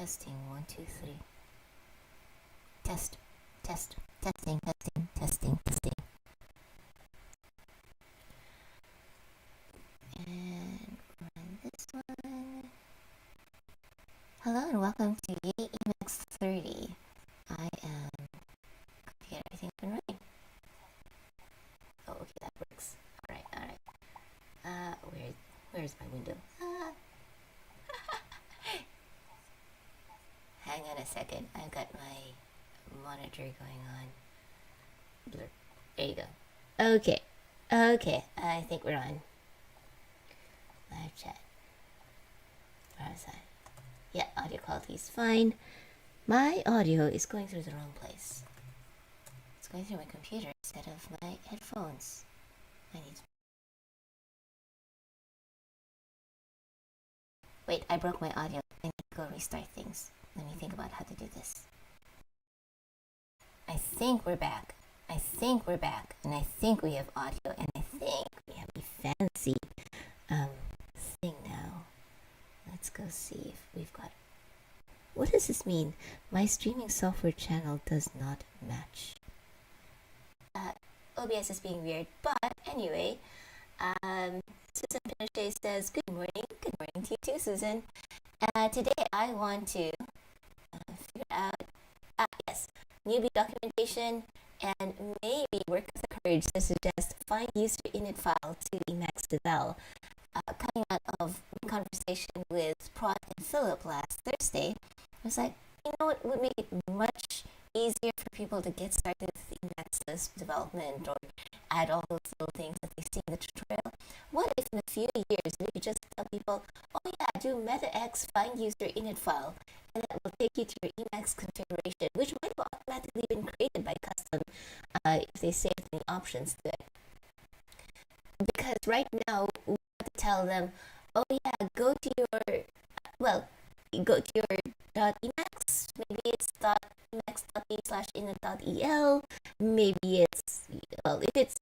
Testing 1 2 3. Test, test, testing, testing, testing, testing. And run this one. Hello and welcome to Yay Emacs 30. I am going to get everything up and running. Oh, okay, that works. Alright, alright. Where's my window? Hang on a second. I've got my monitor going on. Blur. There you go. Okay. Okay. I think we're on. Live chat. Where was I? Yeah, audio quality is fine. My audio is going through the wrong place. It's going through my computer instead of my headphones. Wait, I broke my audio. I need to go restart things. Let me think about how to do this. I think we're back. And I think we have audio, and I think we have a fancy thing now. Let's go see if we've got... What does this mean? My streaming software channel does not match. OBS is being weird, but anyway, Susan Pinochet says, good morning to you too, Susan. Today I want to figure out, yes, newbie documentation, and maybe work with the courage to suggest find-user-init-file to emacs-devel. Coming out of a conversation with Prot and Philip last Thursday, I was like, you know what would make it much easier for people to get started with Emacs development or add all those little things that they see in the tutorial? What if in a few years we could just tell people, oh yeah, do meta-x find-user-init-file, and that will take you to your Emacs configuration, which might have automatically been created by custom if they saved any options to it. Because right now, we have to tell them, oh yeah, go to your .emacs, maybe it's .emacs.p/init.el, maybe it's, well, if it's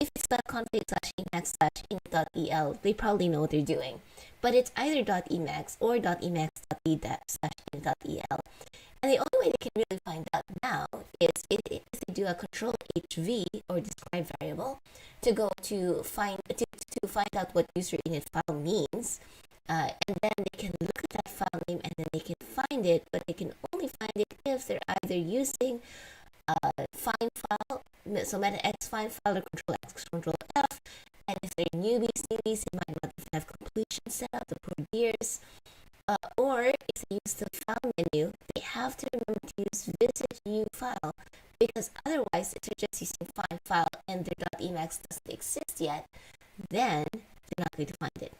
.config/emacs/init.el, they probably know what they're doing. But it's either .emacs or .emacs.p/init.el. And the only way they can really find out now is if they do a control HV or describe variable to go to find out what user-init-file means. And then they can look at that file name and then they can find it, but they can only find it if they're either using find file, so meta-x find file or control X, control F, and if they're newbies, they might not have completion set up, the poor dears, or if they use the file menu, they have to remember to use visit new file, because otherwise, if they're just using find file and their .emacs doesn't exist yet, then they're not going to find it.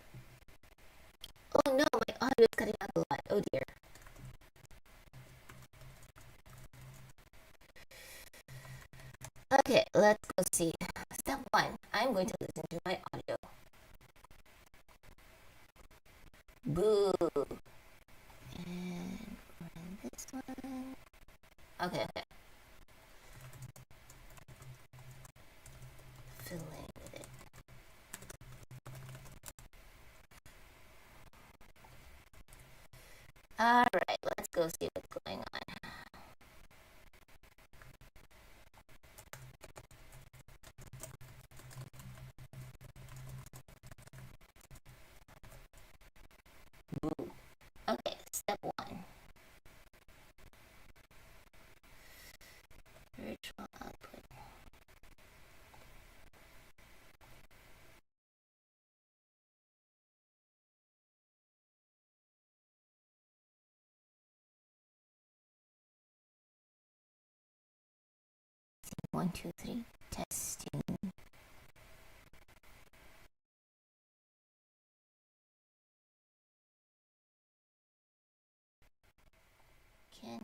Oh no, my audio is cutting out a lot. Oh dear. Okay, let's go see. Step 1. I'm going to listen to my audio. Boo. And run this one. Okay. Fiddling with it. Alright, let's go see what's going on. Boo. Okay, step 1. Virtual output. One, two, three, testing. Can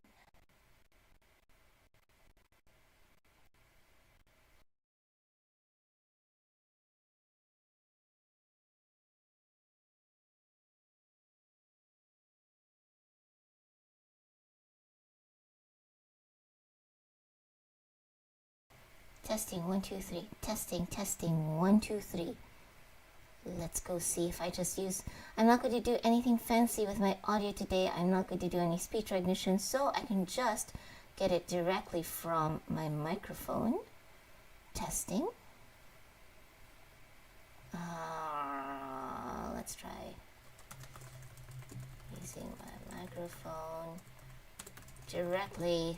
testing 1 2 3, testing 1 2 3. let's go see if I just use, I'm not going to do anything fancy with my audio today. I'm not going to do any speech recognition, so I can just get it directly from my microphone. Testing. Let's try using my microphone directly.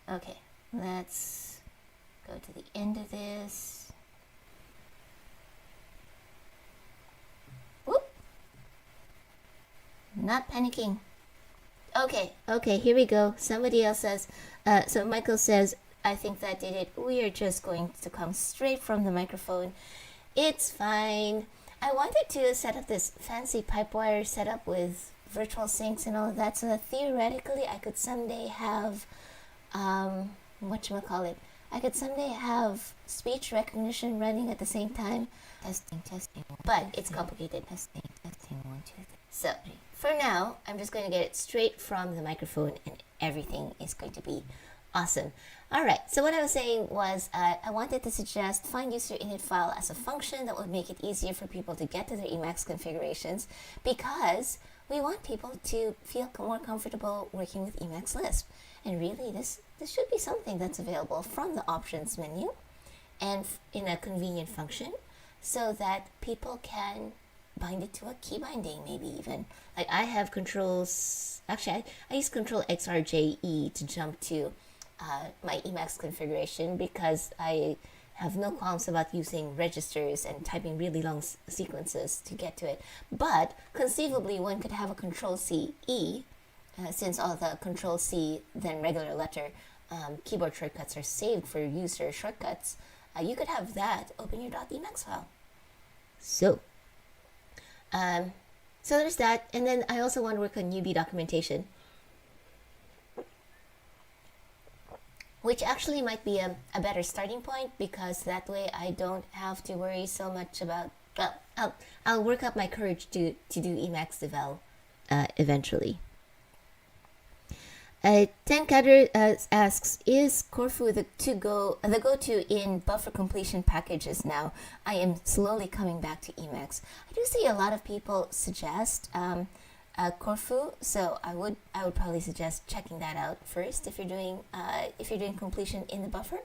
Okay, let's go to the end of this. Whoop! Not panicking. Okay, here we go. Somebody else says, so Michael says, I think that did it. We are just going to come straight from the microphone. It's fine. I wanted to set up this fancy pipewire setup with virtual syncs and all of that, so that theoretically I could someday have, whatchamacallit, I could someday have speech recognition running at the same time. Testing. But it's complicated. Testing. 1, 2, 3. So, for now, I'm just going to get it straight from the microphone and everything is going to be awesome. Alright, so what I was saying was I wanted to suggest find-user-init-file as a function that would make it easier for people to get to their Emacs configurations, because we want people to feel more comfortable working with Emacs Lisp. And really, this should be something that's available from the options menu and in a convenient function, so that people can bind it to a key binding, maybe even. Like I have controls, actually I use Control XRJE to jump to my Emacs configuration, because I have no qualms about using registers and typing really long sequences to get to it. But conceivably one could have a Control C E, since all the Control C then regular letter keyboard shortcuts are saved for user shortcuts. You could have that open your .emacs file. So there's that. And then I also want to work on newbie documentation, which actually might be a better starting point, because that way I don't have to worry so much about, well, I'll work up my courage to do emacs-devel eventually. Tenkader asks, is Corfu the go-to in buffer completion packages now? I am slowly coming back to Emacs. I do see a lot of people suggest Corfu, so I would probably suggest checking that out first if you're doing completion in the buffer.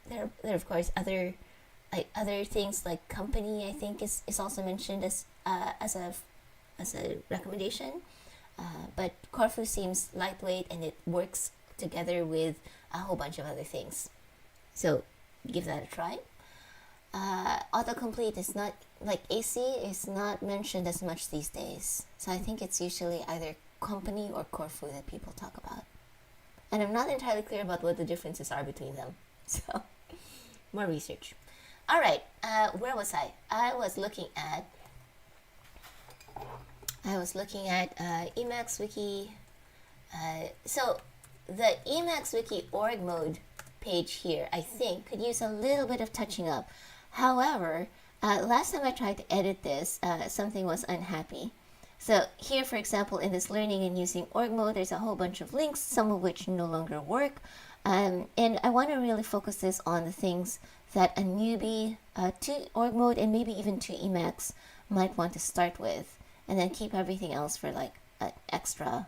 There are of course other things like company, I think is also mentioned as a recommendation. But Corfu seems lightweight and it works together with a whole bunch of other things. So give that a try. Autocomplete is not, like AC is not mentioned as much these days. So I think it's usually either company or Corfu that people talk about. And I'm not entirely clear about what the differences are between them. So more research. All right, where was I? I was looking at Emacs Wiki. So the Emacs Wiki org mode page here, I think, could use a little bit of touching up. However, last time I tried to edit this, something was unhappy. So here, for example, in this learning and using org mode, there's a whole bunch of links, some of which no longer work. And I want to really focus this on the things that a newbie to org mode and maybe even to Emacs might want to start with, and then keep everything else for like extra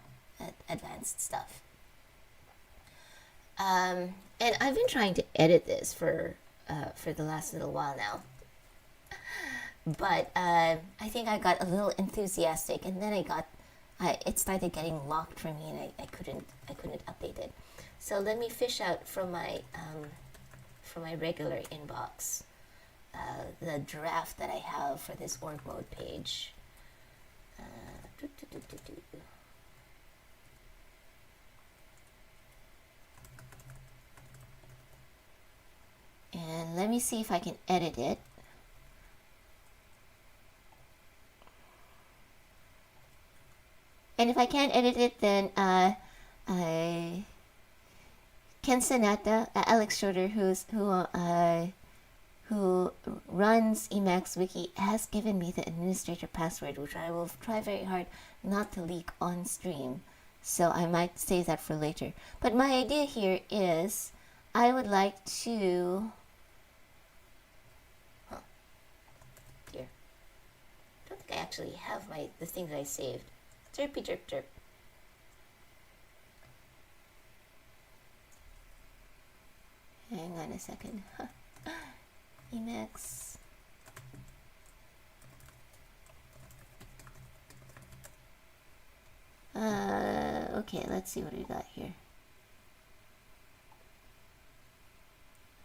advanced stuff. And I've been trying to edit this for the last little while now, but I think I got a little enthusiastic, and then it started getting locked for me, and I couldn't update it. So let me fish out from my regular inbox the draft that I have for this org mode page. And let me see if I can edit it. And if I can't edit it, then Ken Sanata, Alex Schroeder, who runs Emacs Wiki, has given me the administrator password, which I will try very hard not to leak on stream. So I might save that for later. But my idea here is I would like to, here, I don't think I actually have the thing that I saved. Derpy derp derp. Hang on a second. Emacs. Okay, let's see what we got here.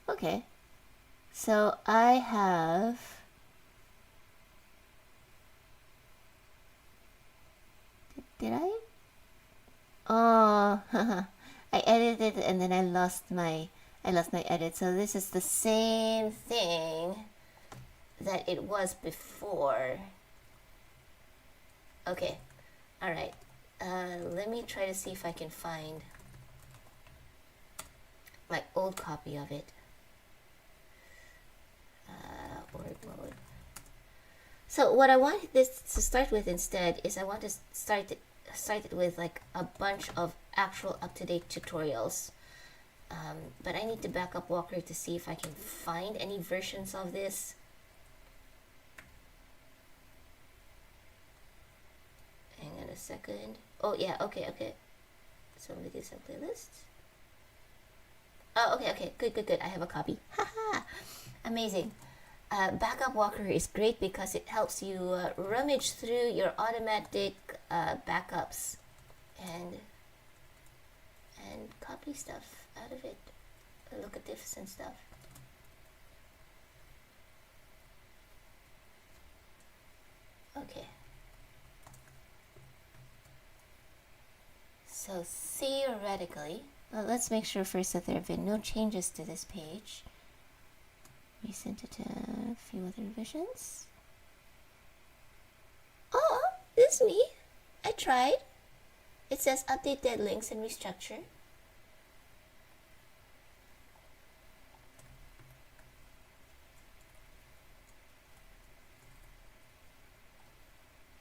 Okay, so I have did I? Oh, I edited and then I lost my edit. So this is the same thing that it was before. Okay, all right. Let me try to see if I can find my old copy of it. Org mode. So what I want this to start with instead is I want to start it with like a bunch of actual up-to-date tutorials. But I need to back up Walker to see if I can find any versions of this. Hang on a second. Oh yeah, okay. So I'm gonna do some playlists. Oh, okay, good. I have a copy. Haha, amazing. Backup Walker is great because it helps you rummage through your automatic backups and copy stuff out of it. Look at diffs and stuff. Okay. So theoretically, well, let's make sure first that there have been no changes to this page. We sent it to a few other revisions. Oh, this is me. I tried. It says update dead links and restructure.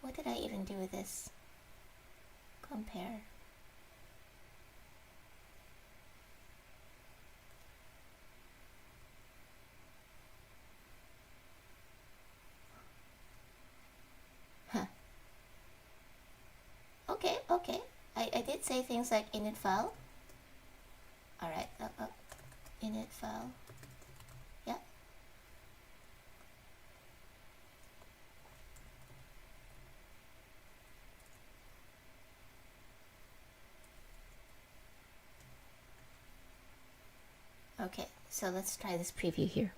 What did I even do with this? Compare. Okay. I did say things like init file. Alright, init file. Yeah. Okay, so let's try this preview here.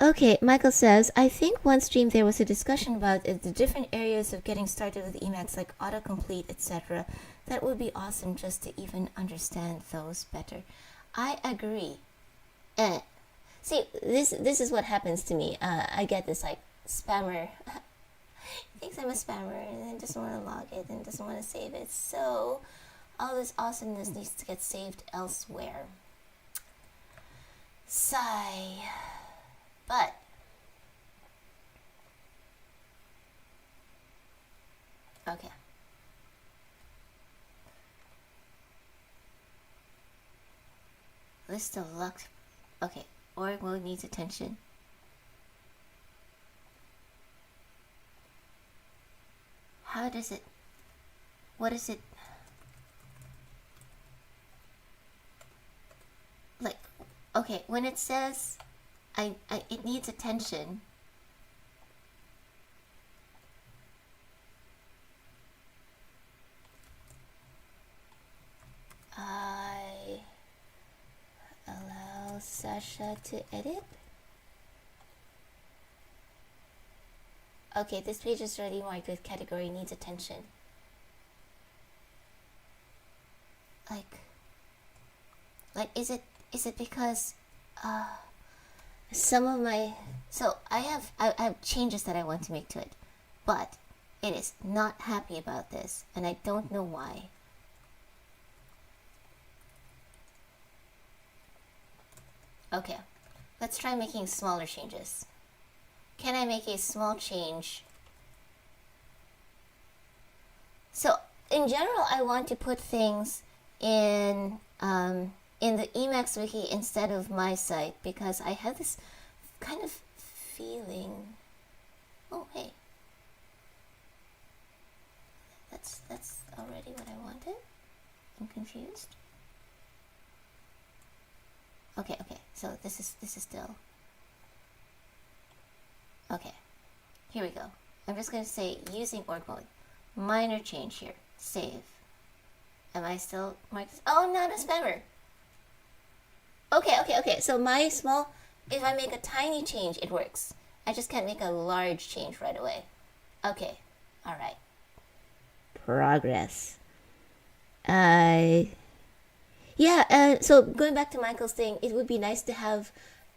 Okay, Michael says, I think one stream there was a discussion about the different areas of getting started with Emacs, like autocomplete, etc. That would be awesome just to even understand those better. I agree. See, this is what happens to me. I get this like spammer thinks I'm a spammer and then doesn't want to log it and doesn't want to save it. So all this awesomeness needs to get saved elsewhere. Sigh. But okay. List of locked. Okay, org mode needs attention. How does it? What is it? Like, okay, when it says it needs attention. I allow Sasha to edit. Okay, this page is already marked with category needs attention. Like is it because some of my, so I have changes that I want to make to it, but it is not happy about this and I don't know why. Okay, let's try making smaller changes. Can I make a small change? So in general, I want to put things in in the Emacs wiki instead of my site because I have this kind of feeling. Oh, hey. That's already what I wanted. I'm confused. Okay, so this is still okay. Here we go. I'm just going to say using org mode. Minor change here. Save. Am I still marked? Oh, not a spammer. Okay. So my small, if I make a tiny change, it works. I just can't make a large change right away. Okay. All right. Progress. So going back to Michael's thing, it would be nice to have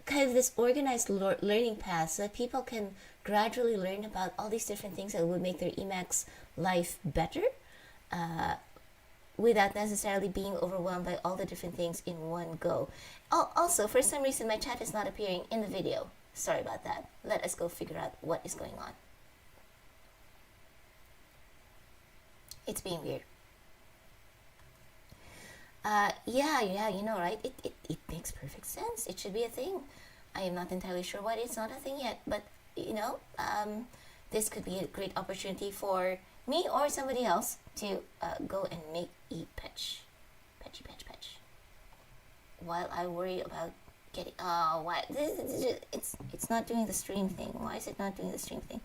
kind of this organized learning path so that people can gradually learn about all these different things that would make their Emacs life better without necessarily being overwhelmed by all the different things in one go. Also, for some reason, my chat is not appearing in the video. Sorry about that. Let us go figure out what is going on. It's being weird. Yeah, you know, right? It makes perfect sense. It should be a thing. I am not entirely sure why it's not a thing yet, but you know, this could be a great opportunity for me or somebody else to go and make patchy, while I worry about getting. Oh, why? It's not doing the stream thing. Why is it not doing the stream thing?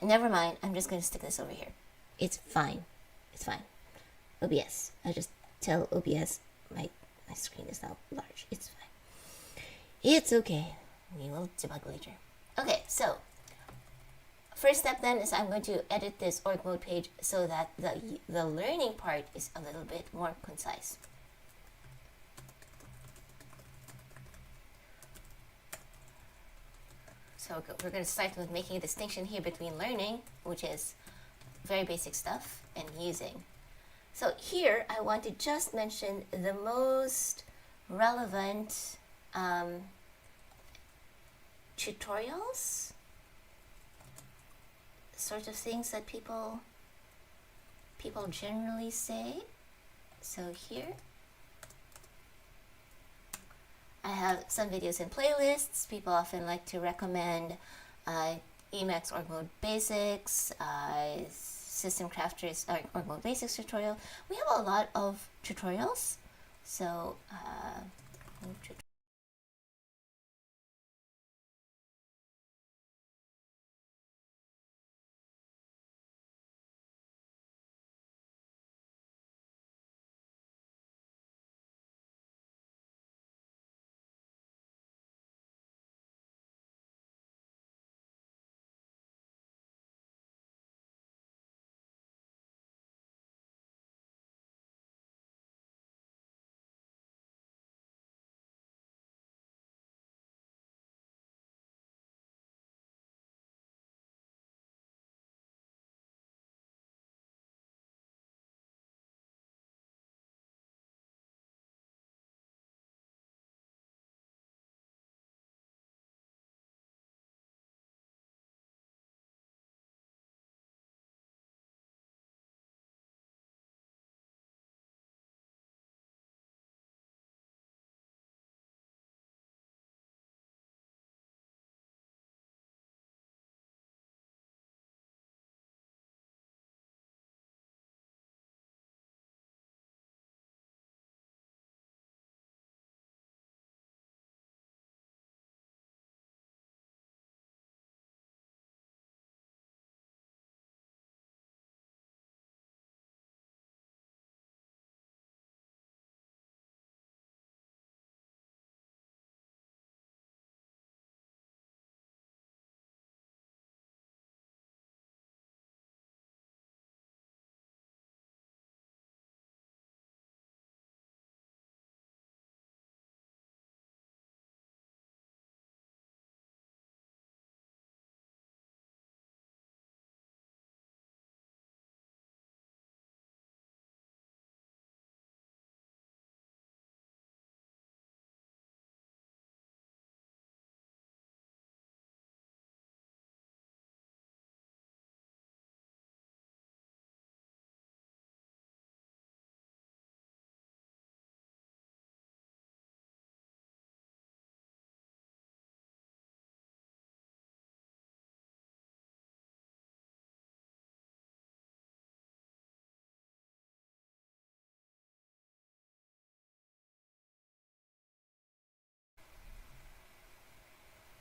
Never mind. I'm just going to stick this over here. It's fine. It's fine. OBS. I just tell OBS my screen is now large. It's fine. It's okay. We will debug later. Okay, so first step then is I'm going to edit this org mode page so that the learning part is a little bit more concise. So we're going to start with making a distinction here between learning, which is very basic stuff, and using. So here I want to just mention the most relevant tutorials, sort of things that people generally say. So here I have some videos and playlists. People often like to recommend Emacs org mode basics, system crafters org mode basics tutorial. We have a lot of tutorials. So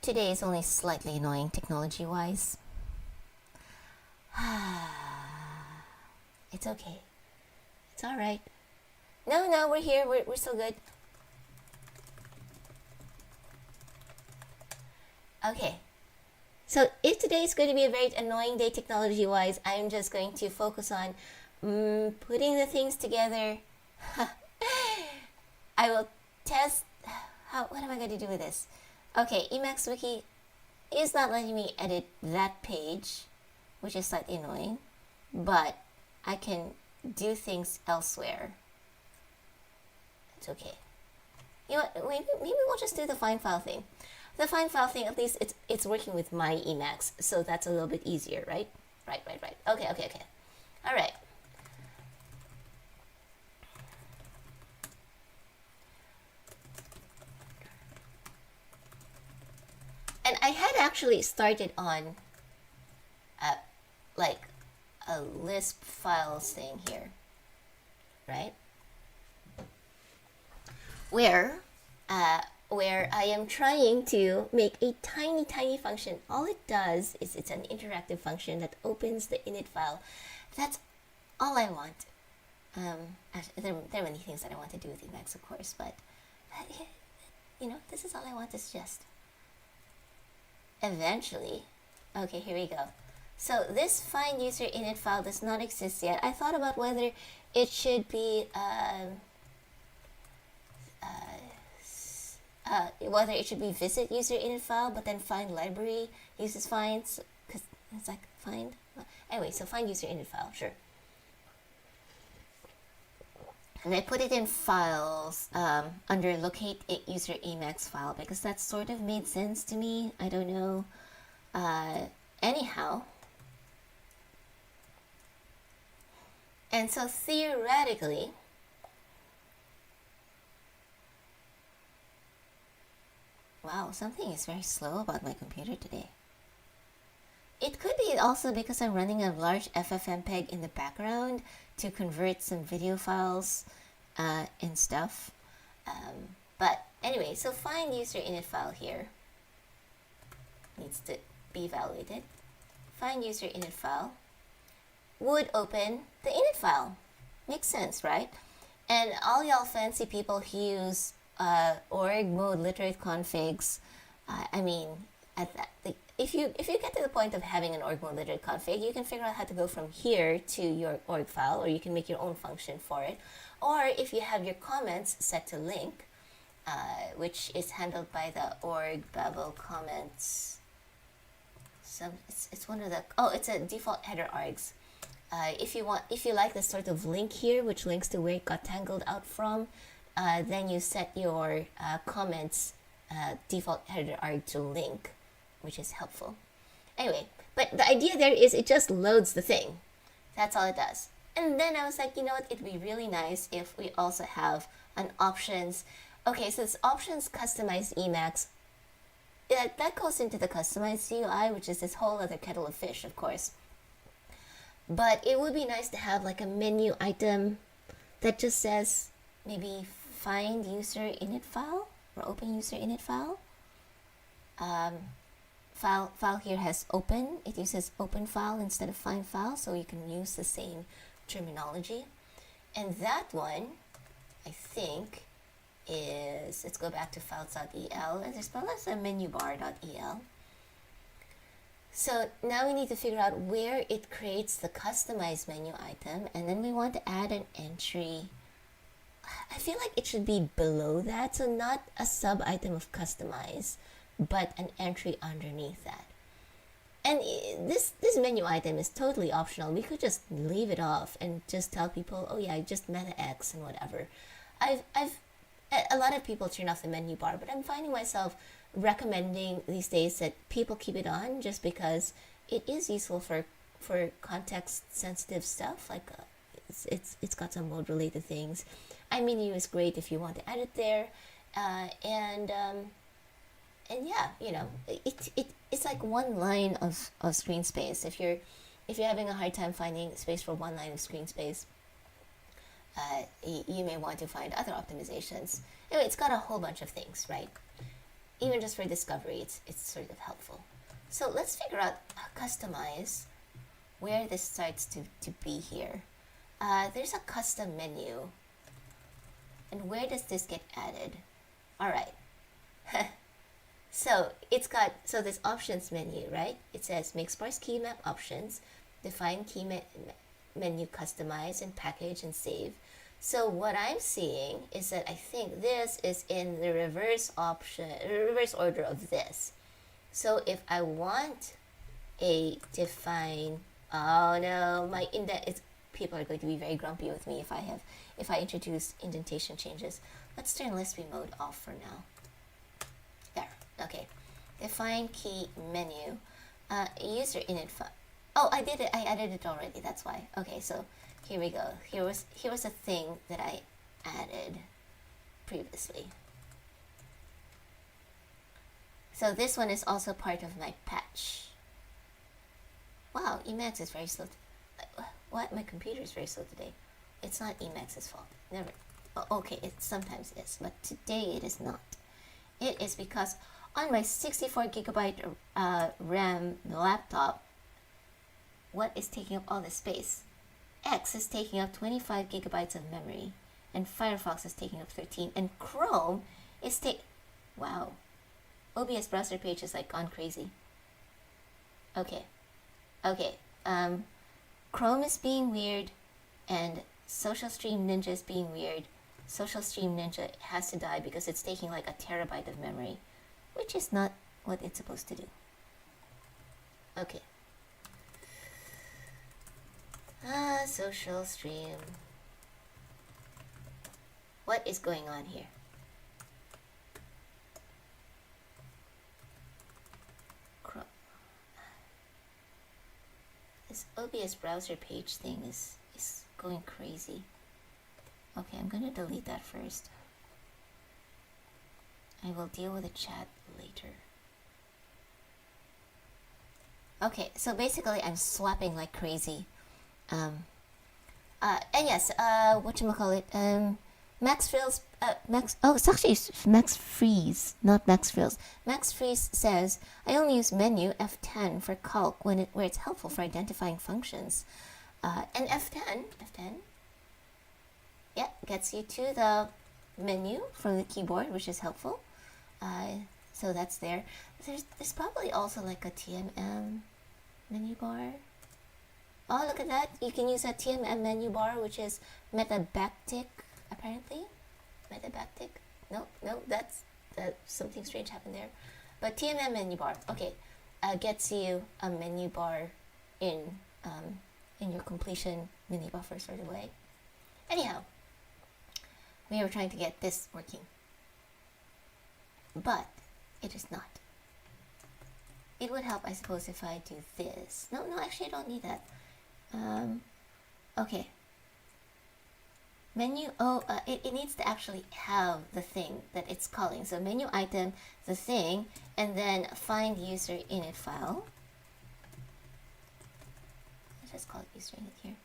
today is only slightly annoying technology-wise. It's okay. It's all right. No, we're here. We're still good. Okay. So if today is going to be a very annoying day technology-wise, I'm just going to focus on putting the things together. I will test what am I going to do with this? Okay, Emacs Wiki is not letting me edit that page, which is slightly annoying, but I can do things elsewhere. It's okay. You know what, maybe we'll just do the find file thing. The find file thing, at least it's working with my Emacs, so that's a little bit easier, right? Right. Okay. All right. And I had actually started on like a Lisp files thing here, right? Where I am trying to make a tiny function. All it does is it's an interactive function that opens the init file. That's all I want. There are many things that I want to do with Emacs, of course, but you know, this is all I want to suggest. Eventually, okay, here we go. So this find-user-init-file does not exist yet. I thought about whether it should be visit user init file, but then find library uses finds, because it's like find. Anyway, so find user init file, sure. And I put it in files under locate user Emacs file because that sort of made sense to me. I don't know. Anyhow. And so theoretically, wow, something is very slow about my computer today. It could be also because I'm running a large FFmpeg in the background to convert some video files and stuff. But anyway, so find user init file here needs to be evaluated. Find user init file would open the init file. Makes sense, right? And all y'all fancy people who use org mode literate configs, I mean, if you get to the point of having an org mode literate config, you can figure out how to go from here to your org file, or you can make your own function for it. Or if you have your comments set to link, which is handled by the org-babel comments. So it's one of the, it's a default header args. If you like this sort of link here, which links to where it got tangled out from, then you set your comments default header arg to link, which is helpful. Anyway, but the idea there is it just loads the thing. That's all it does. And then I was like, you know what, it'd be really nice if we also have an options. Okay, so it's options customize Emacs. That goes into the customized UI, which is this whole other kettle of fish, of course. But it would be nice to have like a menu item that just says maybe find user init file or open user init file. File here has open. It uses open file instead of find file, so you can use the same terminology. And that one, I think, is, let's go back to files.el, and there's a menu bar.el. So now we need to figure out where it creates the customized menu item, and then we want to add an entry. I feel like it should be below that, so not a sub item of customize, but an entry underneath that. And this menu item is totally optional. We could just leave it off and just tell people, oh yeah, just meta X and whatever. A lot of people turn off the menu bar, but I'm finding myself recommending these days that people keep it on just because it is useful for context sensitive stuff. Like it's got some mode related things. iMenu is great if you want to add it there, and yeah, you know, it's like one line of screen space. If you're having a hard time finding space for one line of screen space, you may want to find other optimizations. Anyway, it's got a whole bunch of things, right? even just for discovery, it's sort of helpful. So let's figure out, customize where this starts to be here. There's a custom menu. And where does this get added? All right. So it's got, so this options menu, right? It says make sparse key map options, define key menu, customize and package and save. So what I'm seeing is that I think this is in the reverse order of this. So if I want a define, oh no, my indent, people are going to be very grumpy with me if I introduce indentation changes. Let's turn livestream mode off for now. There, okay. Define key menu, user-init-file. Oh, I did it. I added it already. That's why. Okay, so here we go. Here was a thing that I added previously. So this one is also part of my patch. Wow, Emacs is very slow. What? My computer is very slow today. It's not Emacs's fault. Never. Okay, it sometimes is, but today it is not. It is because on my 64GB RAM laptop, what is taking up all the space? X is taking up 25GB of memory, and Firefox is taking up 13, and Chrome is wow. OBS browser page is like gone crazy. Okay. Chrome is being weird, and Social Stream Ninja is being weird. Social Stream Ninja has to die because it's taking like a terabyte of memory, which is not what it's supposed to do. Okay. Social Stream. What is going on here? This OBS browser page thing is going crazy. Okay, I'm gonna delete that first. I will deal with the chat later. Okay, so basically I'm swapping like crazy. And yes, whatchamacallit, Max Frills, it's actually Max Freeze, not Max Frills. Max Freeze says, I only use menu F10 for calc where it's helpful for identifying functions. And F10, yeah, gets you to the menu from the keyboard, which is helpful. So that's there. There's probably also like a TMM menu bar. Oh, look at that. You can use a TMM menu bar, which is meta backtick, apparently. Meta backtick? No, that's something strange happened there. But TMM menu bar, okay, gets you a menu bar in your completion mini buffer sort of way. Anyhow, we were trying to get this working, but it is not. It would help, I suppose, if I do this. No, actually I don't need that. Okay. Menu, it needs to actually have the thing that it's calling. So menu item, the thing, and then find-user-init-file. Let's just call it user-init here.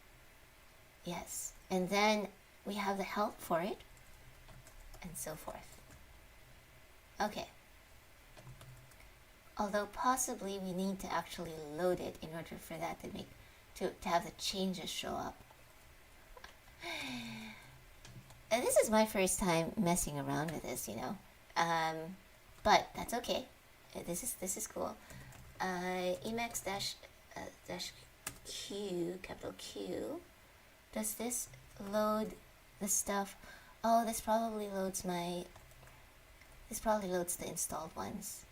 Yes. And then we have the help for it, and so forth. Okay. Although possibly we need to actually load it in order for that to have the changes show up. And this is my first time messing around with this, but that's okay. This is cool. Emacs-Q, capital Q. Does this load the stuff? Oh, this probably loads the installed ones.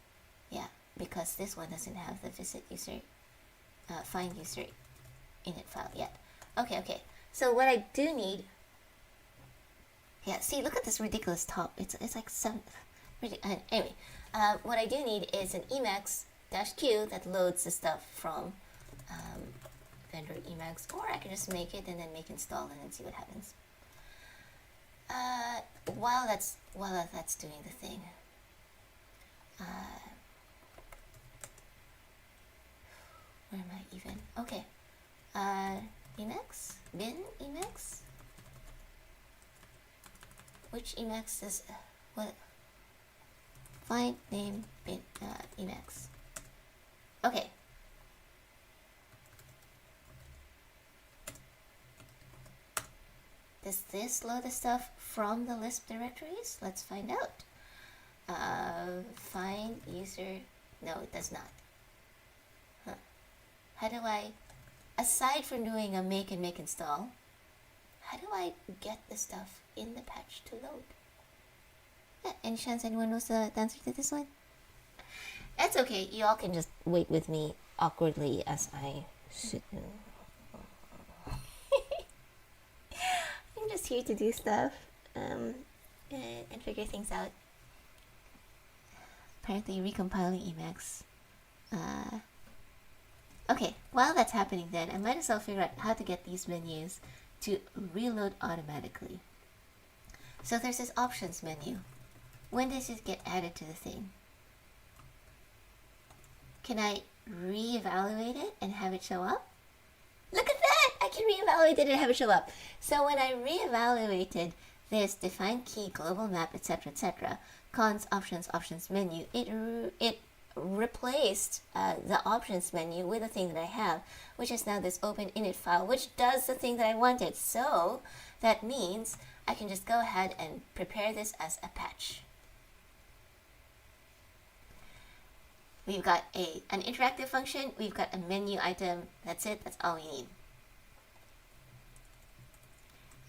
Yeah, because this one doesn't have the find user init file yet. Okay. So what I do need, yeah, see, look at this ridiculous top. It's like some, anyway, what I do need is an emacs-q that loads the stuff from vendor Emacs, or I can just make it and then make install and then see what happens. While that's doing the thing, where am I even? Okay, Emacs, bin Emacs. Which Emacs is what? find name bin emacs. Okay. Does this load the stuff from the Lisp directories? Let's find out. Find user. No, it does not. Huh. How do I, aside from doing a make and make install, how do I get the stuff in the patch to load? Yeah, any chance anyone knows the answer to this one? That's okay. You all can just wait with me awkwardly as I sit. I'm just here to do stuff and figure things out. Apparently recompiling Emacs. Okay, while that's happening then, I might as well figure out how to get these menus to reload automatically. So there's this options menu. When does it get added to the thing? Can I reevaluate it and have it show up? Look at that! I can reevaluate it and have it show up. So when I reevaluated this define key, global map, etc., cons, options menu, it replaced the options menu with the thing that I have, which is now this open init file, which does the thing that I wanted. So that means I can just go ahead and prepare this as a patch. We've got an interactive function, we've got a menu item, that's it, that's all we need.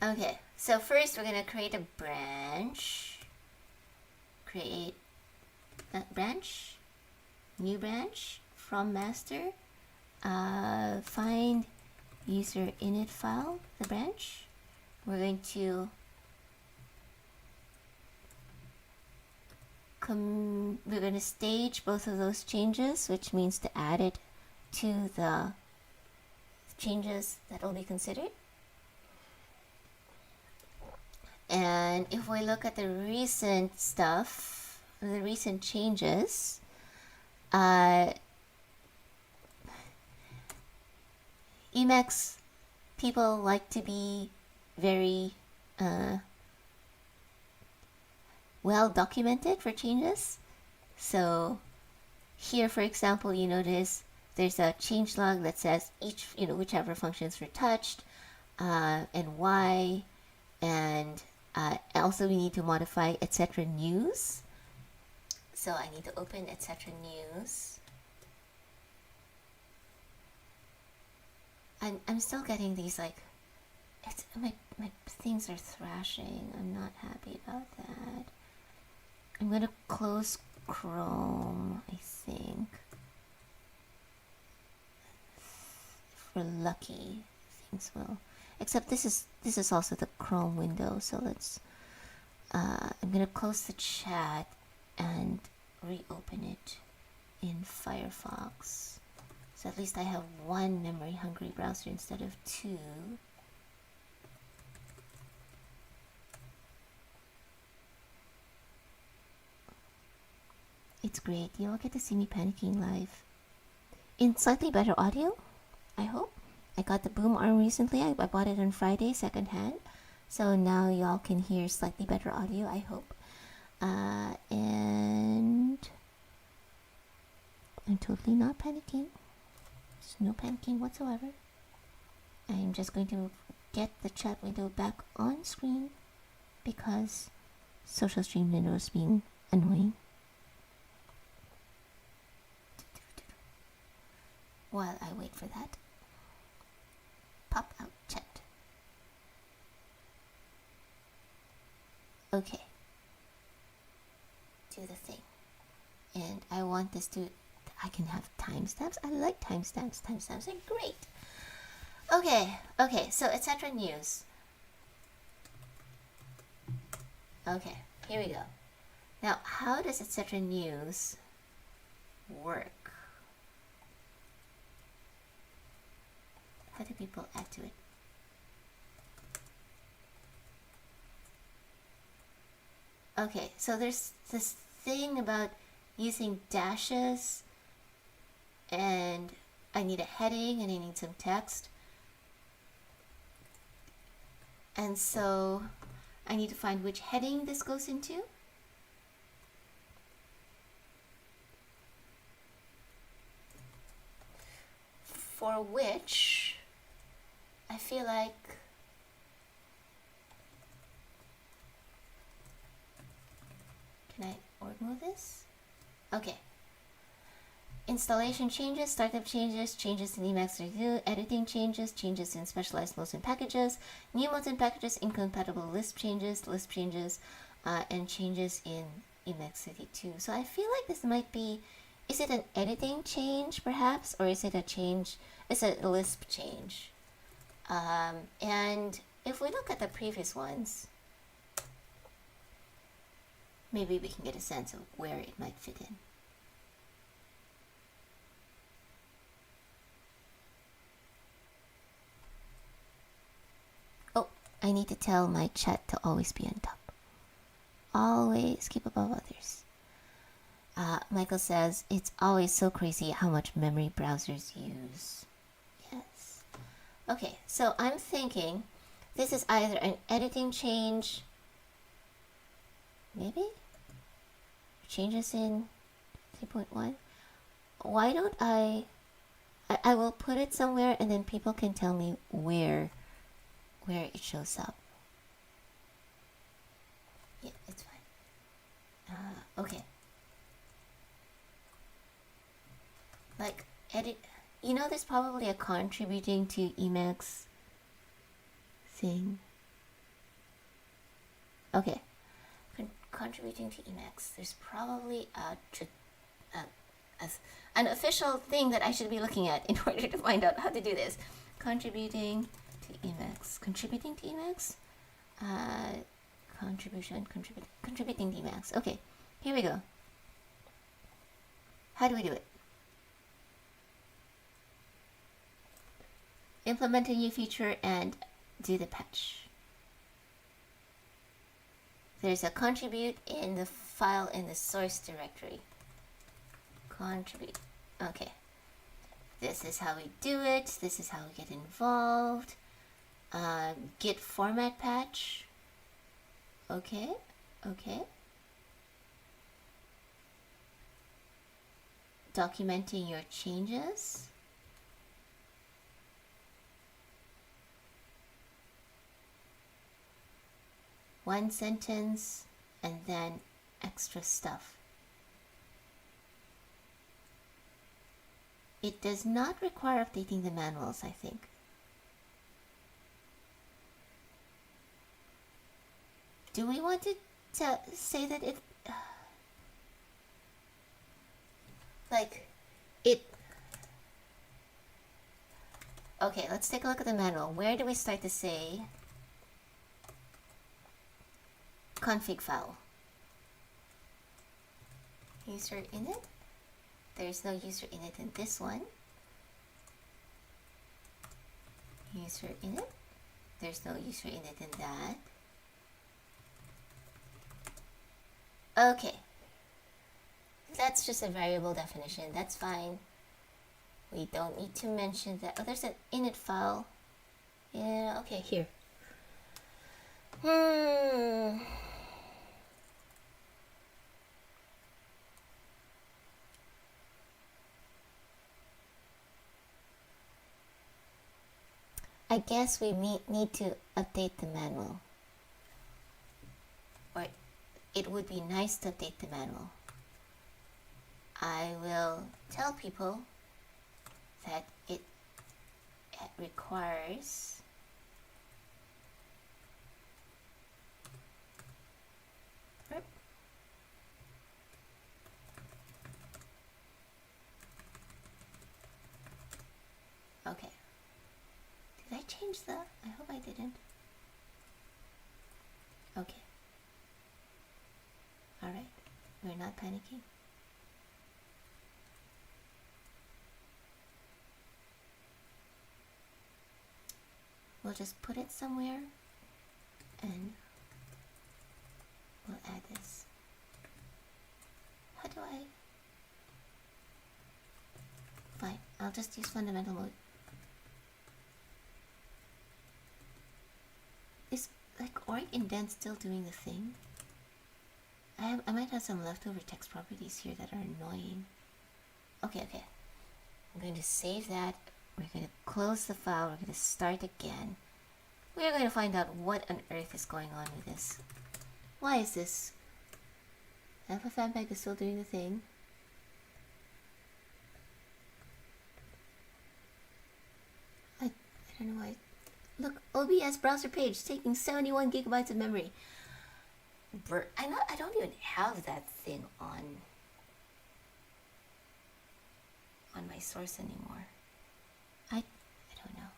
Okay, so first we're going to create a branch. Create that branch, new branch from master, find user init file, the branch. We're going to stage both of those changes, which means to add it to the changes that will be considered. And if we look at the recent stuff, the recent changes, Emacs people like to be very well documented for changes. So here, for example, you notice there's a change log that says each, whichever functions were touched, and why, and also we need to modify etc. news. So I need to open etc. news. I'm still getting these my things are thrashing. I'm not happy about that. I'm gonna close Chrome, I think. If we're lucky, things will. Except this is also the Chrome window, so let's. I'm gonna close the chat and reopen it in Firefox. So at least I have one memory-hungry browser instead of two. It's great. You all get to see me panicking live. In slightly better audio, I hope. I got the boom arm recently. I bought it on Friday, secondhand. So now y'all can hear slightly better audio, I hope. And I'm totally not panicking. There's no panicking whatsoever. I'm just going to get the chat window back on screen because social stream window is being annoying. While I wait for that, pop out chat. Okay. Do the thing. And I want this to, I can have timestamps. I like timestamps. Timestamps are great. Okay, so etc. news. Okay, here we go. Now, how does etc. news work? How do people add to it? Okay, so there's this thing about using dashes, and I need a heading and I need some text. And so I need to find which heading this goes into. for which I feel like can I org move this? Okay. Installation changes, startup changes, changes in emacs-devel, editing changes, changes in specialized modes and packages, new modes and packages, incompatible Lisp changes, and changes in emacs-32. So I feel like this might be, is it an editing change perhaps, or is it a change, it's a Lisp change? And if we look at the previous ones, maybe we can get a sense of where it might fit in. I need to tell my chat to always be on top. Always keep above others. Michael says, it's always so crazy how much memory browsers use. Yes. Okay, so I'm thinking this is either an editing change, maybe? Changes in 3.1. Why don't I will put it somewhere and then people can tell me where it shows up. Yeah, it's fine. Okay. Like, edit. You know, there's probably a contributing to Emacs thing. Okay. Contributing to Emacs. There's probably an official thing that I should be looking at in order to find out how to do this. Contributing to Emacs. Contributing to Emacs? Contributing to Emacs. Okay, here we go. How do we do it? Implement a new feature and do the patch. There's a contribute in the file in the source directory. Contribute. Okay. This is how we do it. This is how we get involved. Git format patch. Okay. Documenting your changes. One sentence and then extra stuff. It does not require updating the manuals, I think. Do we want to say that it, like, it, okay, let's take a look at the manual. Where do we start to say config file? User init? There's no user init in this one. User init? There's no user init in that. Okay, that's just a variable definition. That's fine. We don't need to mention that. Oh, there's an init file. Yeah, okay, here. I guess we need to update the manual. Or it would be nice to update the manual. I will tell people that it requires okay. Did I change the? I hope I didn't. Okay. Alright, we're not panicking. We'll just put it somewhere and we'll add this. How do I? Fine, I'll just use fundamental mode. Is like org indent still doing the thing? I might have some leftover text properties here that are annoying. Okay. I'm going to save that, We're going to close the file. We're going to start again. We're going to find out what on earth is going on with this. Why is this? Alpha FanBag is still doing the thing. I don't know why. Look, OBS browser page taking 71 gigabytes of memory. I don't even have that thing on my source anymore. I don't know.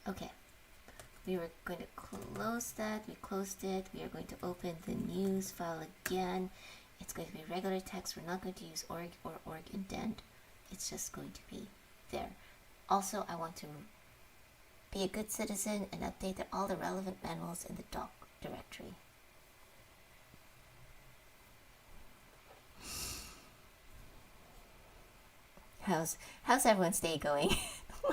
Okay. We were going to close that. We closed it. We are going to open the news file again. It's going to be regular text. We're not going to use org or org indent. It's just going to be there. Also, I want to be a good citizen and update all the relevant manuals in the doc directory. How's everyone's day going?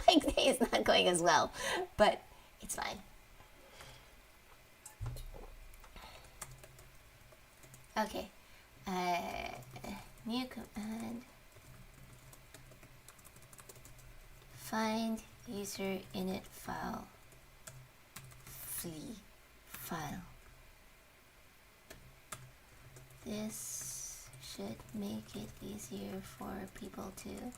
My day is not going as well, but it's fine. Okay, new command, find-user-init-file, file. This should make it easier for people to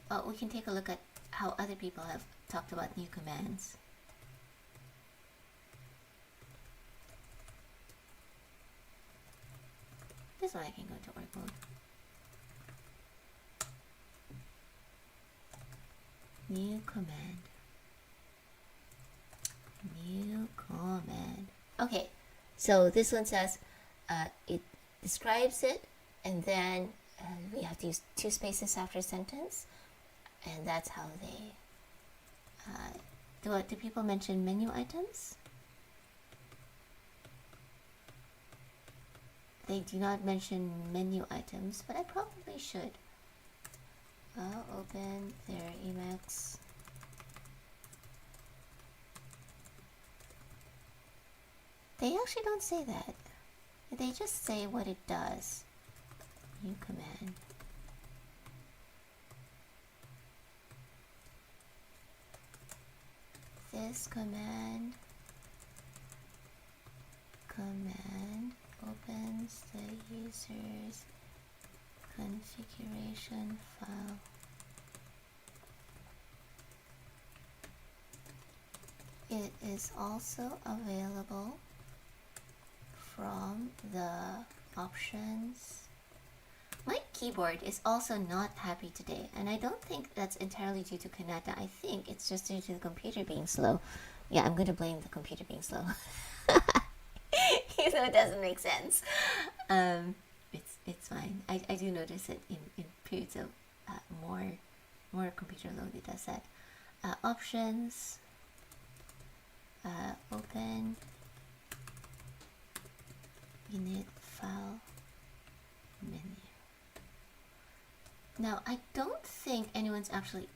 well, we can take a look at how other people have talked about new commands. This one I can go to org mode. New command. New command. Okay, so this one says it describes it, and then we have to use 2 spaces after a sentence, and that's how they do people mention menu items? They do not mention menu items, but I probably should. I'll open their Emacs. They actually don't say that. They just say what it does. New command. This command opens the user's configuration file. It is also available from the options. My keyboard is also not happy today, and I don't think that's entirely due to Kanata. I think it's just due to the computer being slow. Yeah, I'm going to blame the computer being slow. Even though it doesn't make sense. It's fine. I do notice it in periods of more computer load. It does that. Options. Open. Init file menu. Now, I don't think anyone's actually...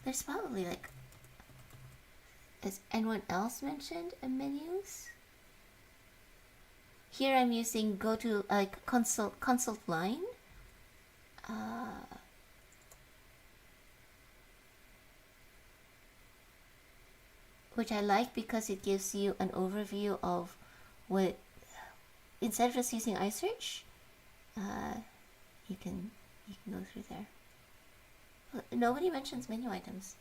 there's probably like... Has anyone else mentioned menus? Here I'm using go to like consult line. Which I like because it gives you an overview of what... Instead of just using iSearch, you can go through there. Nobody mentions menu items.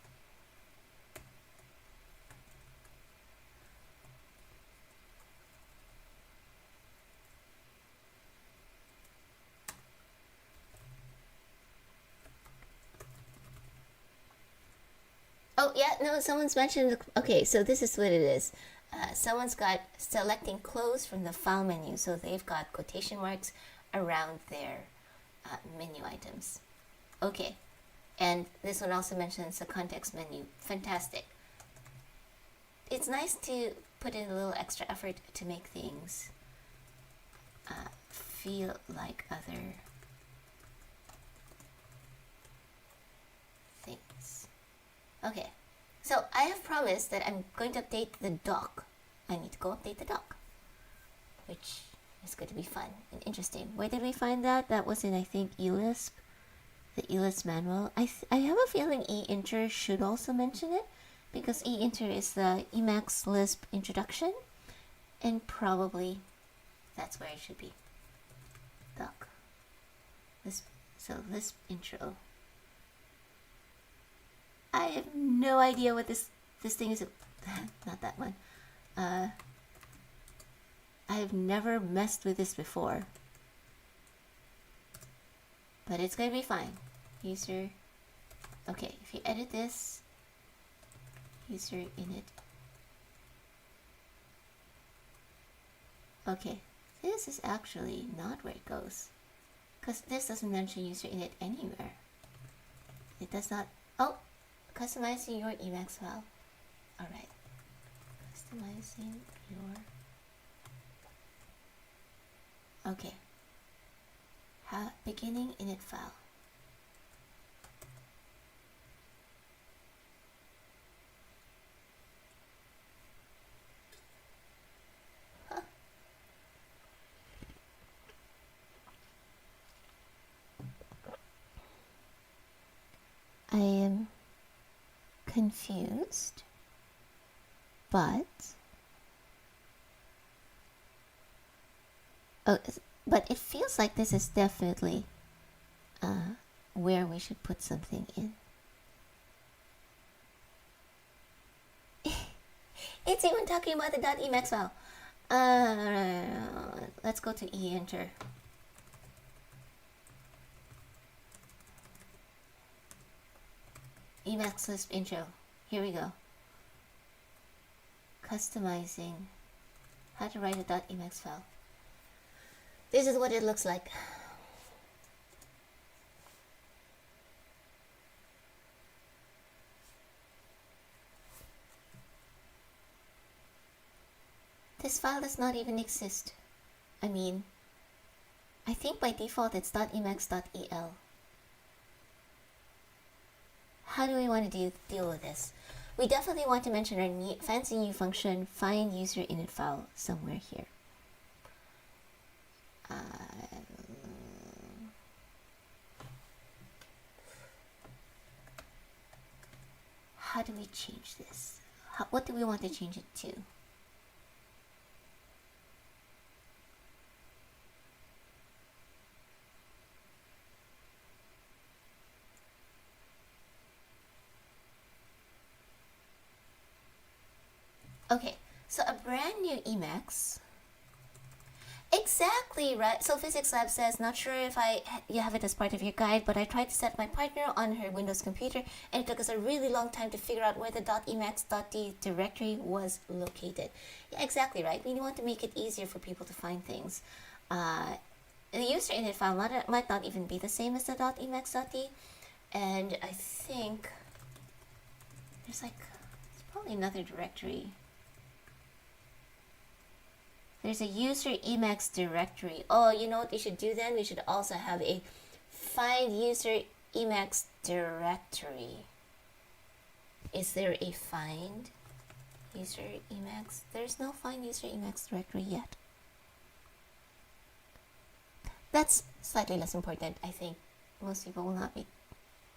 Oh yeah, no, someone's mentioned. Okay, so this is what it is. Someone's got selecting close from the file menu, so they've got quotation marks around their menu items. Okay, and this one also mentions the context menu. Fantastic. It's nice to put in a little extra effort to make things feel like other things. Okay, So I have promised that I'm going to update the doc. I need to go update the doc, which is going to be fun and interesting. Where did we find that? That was in, I think, eLisp, the eLisp manual. I have a feeling eInter should also mention it, because eInter is the Emacs Lisp introduction, and probably that's where it should be. Doc. Lisp. So Lisp intro. I have no idea what this thing is. Not that one. I've never messed with this before, but it's gonna be fine. User. Okay, if you edit this, user init. Okay, this is actually not where it goes, because this doesn't mention user init anywhere. It does not. Oh, customizing your Emacs file. All right, customizing your. Okay. Beginning init file. Huh. I am confused, but but it feels like this is definitely where we should put something in. It's even talking about the .emacs file. Let's go to eInter. Emacs Lisp intro. Here we go. Customizing. How to write a .emacs file. This is what it looks like. This file does not even exist. I mean, I think by default it's .emacs.el. How do we want to deal with this? We definitely want to mention our fancy new function, find-user-init-file, somewhere here. How do we change this? What do we want to change it to? Okay, so a brand new Emacs. Exactly right. So Physics Lab says, not sure if you have it as part of your guide, but I tried to set my partner on her Windows computer, and it took us a really long time to figure out where the .emacs.d directory was located. Yeah, exactly right. We want to make it easier for people to find things. The user init file might not even be the same as the .emacs.d, and I think there's probably another directory. There's a user Emacs directory. Oh, you know what we should do then? We should also have a find user Emacs directory. Is there a find user Emacs? There's no find user Emacs directory yet. That's slightly less important. I think most people will not be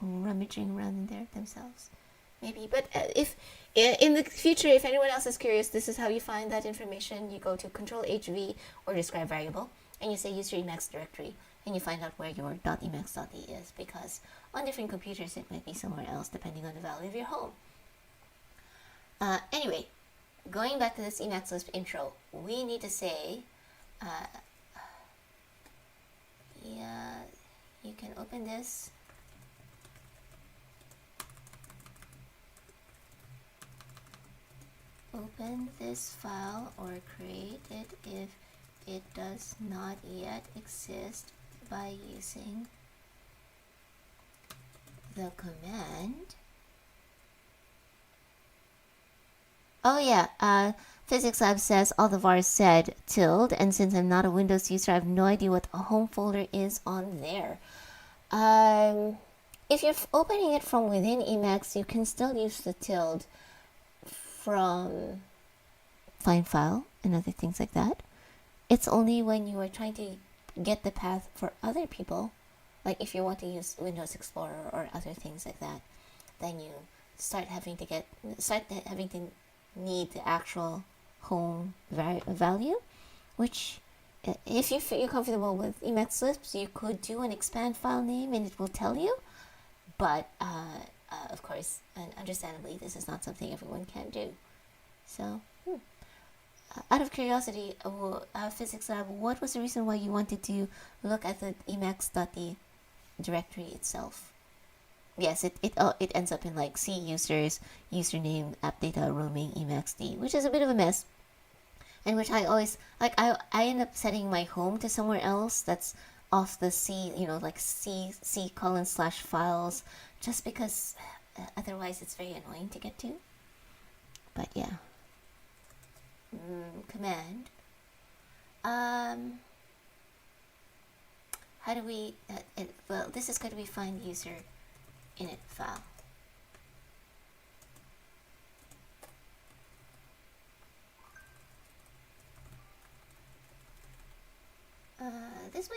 rummaging around in there themselves. Maybe, but if in the future, if anyone else is curious, this is how you find that information. You go to Control-H-V or describe variable, and you say use your Emacs directory, and you find out where your .emacs.d is, because on different computers it might be somewhere else depending on the value of your home. Anyway, going back to this Emacs Lisp intro, we need to say, yeah, you can open this. Open this file or create it if it does not yet exist by using the command. Oh yeah, Physics Lab says all the vars said tilde, and since I'm not a Windows user, I have no idea what a home folder is on there. if you're opening it from within Emacs, you can still use the tilde from find file and other things like that. It's only when you are trying to get the path for other people, like if you want to use Windows Explorer or other things like that, then you start having to need the actual home value, which if you feel comfortable with Emacs lists, you could do an expand file name and it will tell you. But of course, and understandably, this is not something everyone can do. So, out of curiosity, Physics Lab, what was the reason why you wanted to look at the emacs.d directory itself? Yes, it ends up in like C users, username, app data, roaming, emacs-d, which is a bit of a mess. And which I always, like, I end up setting my home to somewhere else that's off the C, like C :/files, just because otherwise it's very annoying to get to. But yeah. Command. How do we, well, this is going to be find-user-init-file. This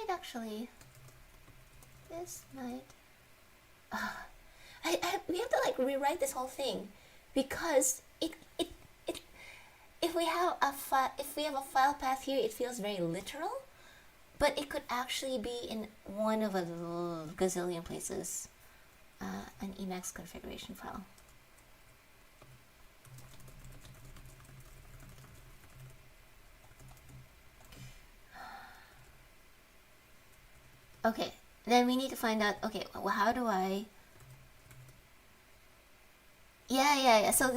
might, we have to like rewrite this whole thing, because if we have a file path here, it feels very literal, but it could actually be in one of a gazillion places. An Emacs configuration file. Okay, then we need to find out, okay, well, how do I... Yeah. So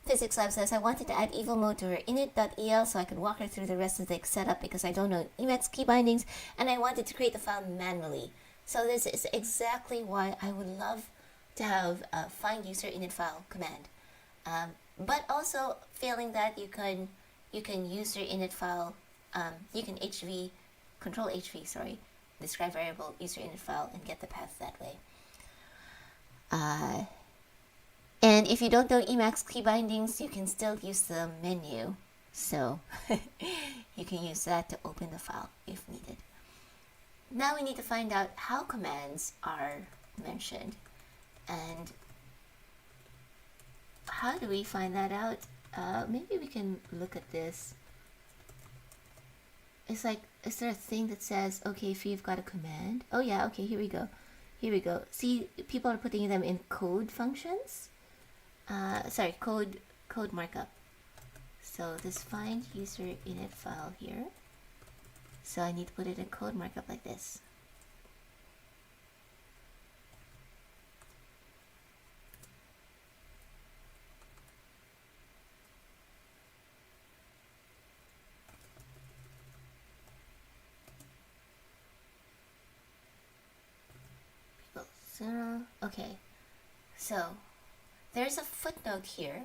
Physics Lab says, I wanted to add evil mode to her init.el so I could walk her through the rest of the setup because I don't know Emacs key bindings, and I wanted to create the file manually. So this is exactly why I would love to have a find-user-init-file command. But also, failing that, you can use your init file, you can control HV, describe variable user init file and get the path that way. And if you don't know Emacs key bindings, you can still use the menu. So you can use that to open the file if needed. Now we need to find out how commands are mentioned. And how do we find that out? Maybe we can look at this. It's like, is there a thing that says, okay, if you've got a command? Oh yeah, okay, here we go. See, people are putting them in code functions. Code markup. So this find user init file here. So I need to put it in code markup like this. Okay, so there's a footnote here.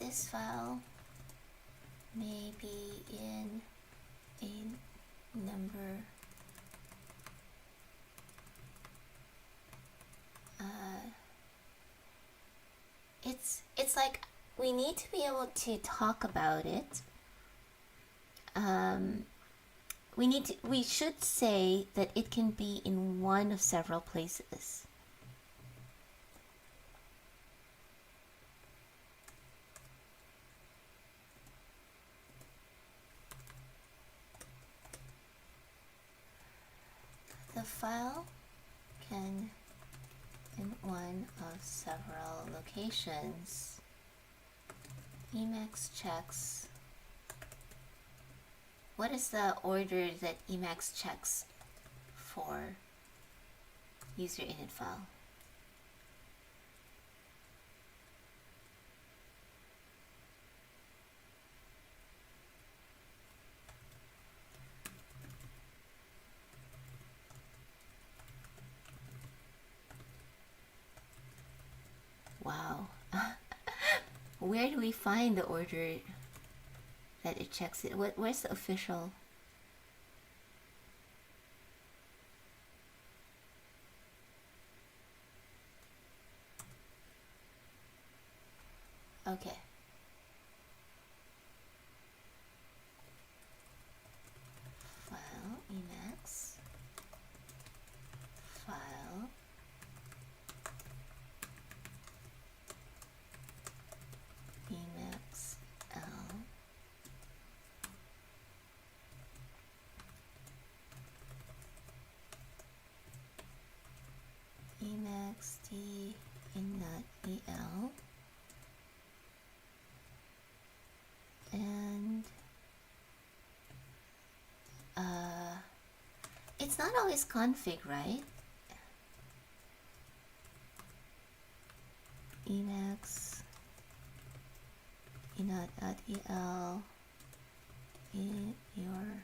This file may be in a number it's like we need to be able to talk about it. We should say that it can be in one of several places. The file can in one of several locations. Emacs checks. What is the order that Emacs checks for user init file? Wow. Where do we find the order? that it checks it. Where's the official? Okay. File, Emacs, file, emacs-l, emacs-devel, and it's not always config, right? emacs-init-file in your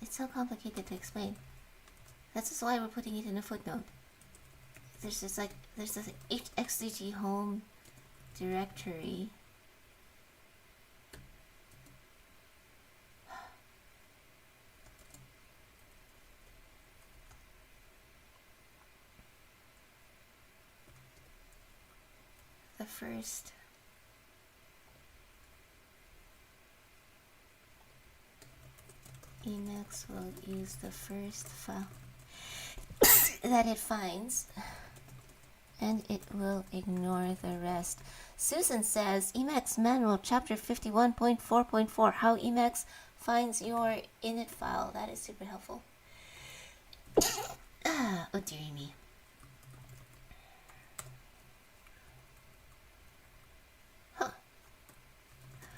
it's so complicated to explain. That's just why we're putting it in a footnote. There's this xdg home directory. The first Emacs will use the first file that it finds, and it will ignore the rest. Susan says, Emacs Manual, Chapter 51.4.4, how Emacs finds your init file. That is super helpful. Oh, dearie me. Huh.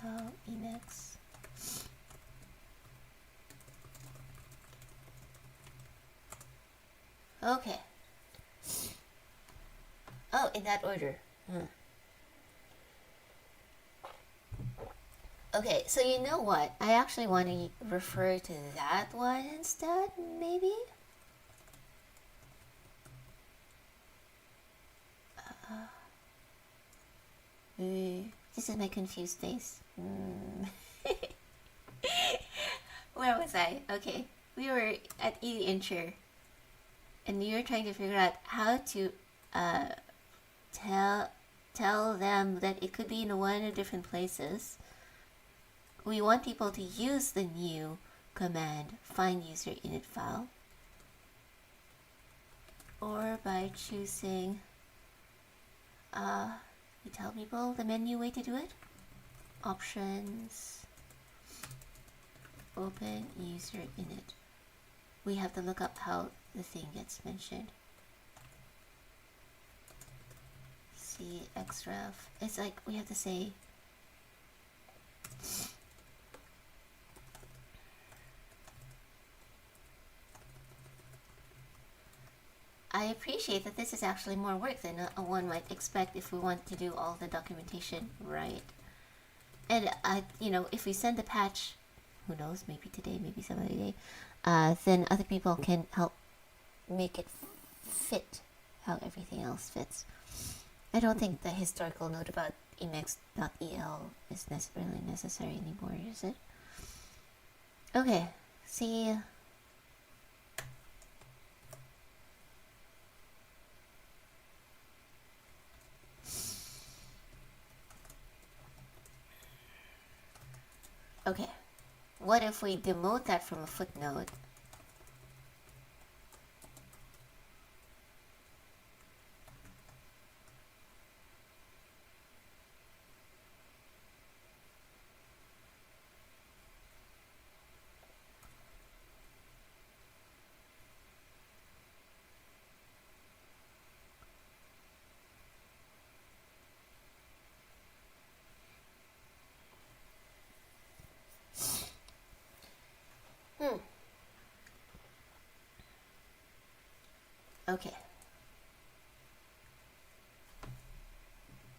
How Emacs okay. Oh, in that order. Okay, so you know what? I actually want to refer to that one instead, maybe? This is my confused face. Where was I? Okay, we were at e-incher. And you're trying to figure out how to tell them that it could be in one of different places. We want people to use the new command find-user-init-file, or by choosing you tell people the menu way to do it. Options, open user init. We have to look up how the thing gets mentioned. See xref. It's like we have to say I appreciate that this is actually more work than one might expect if we want to do all the documentation right. And you know, if we send the patch, who knows, maybe today, maybe some other day, then other people can help make it fit how everything else fits. I don't think the historical note about emacs.el is really necessary anymore, is it? Okay, see. Okay, what if we demote that from a footnote? Okay.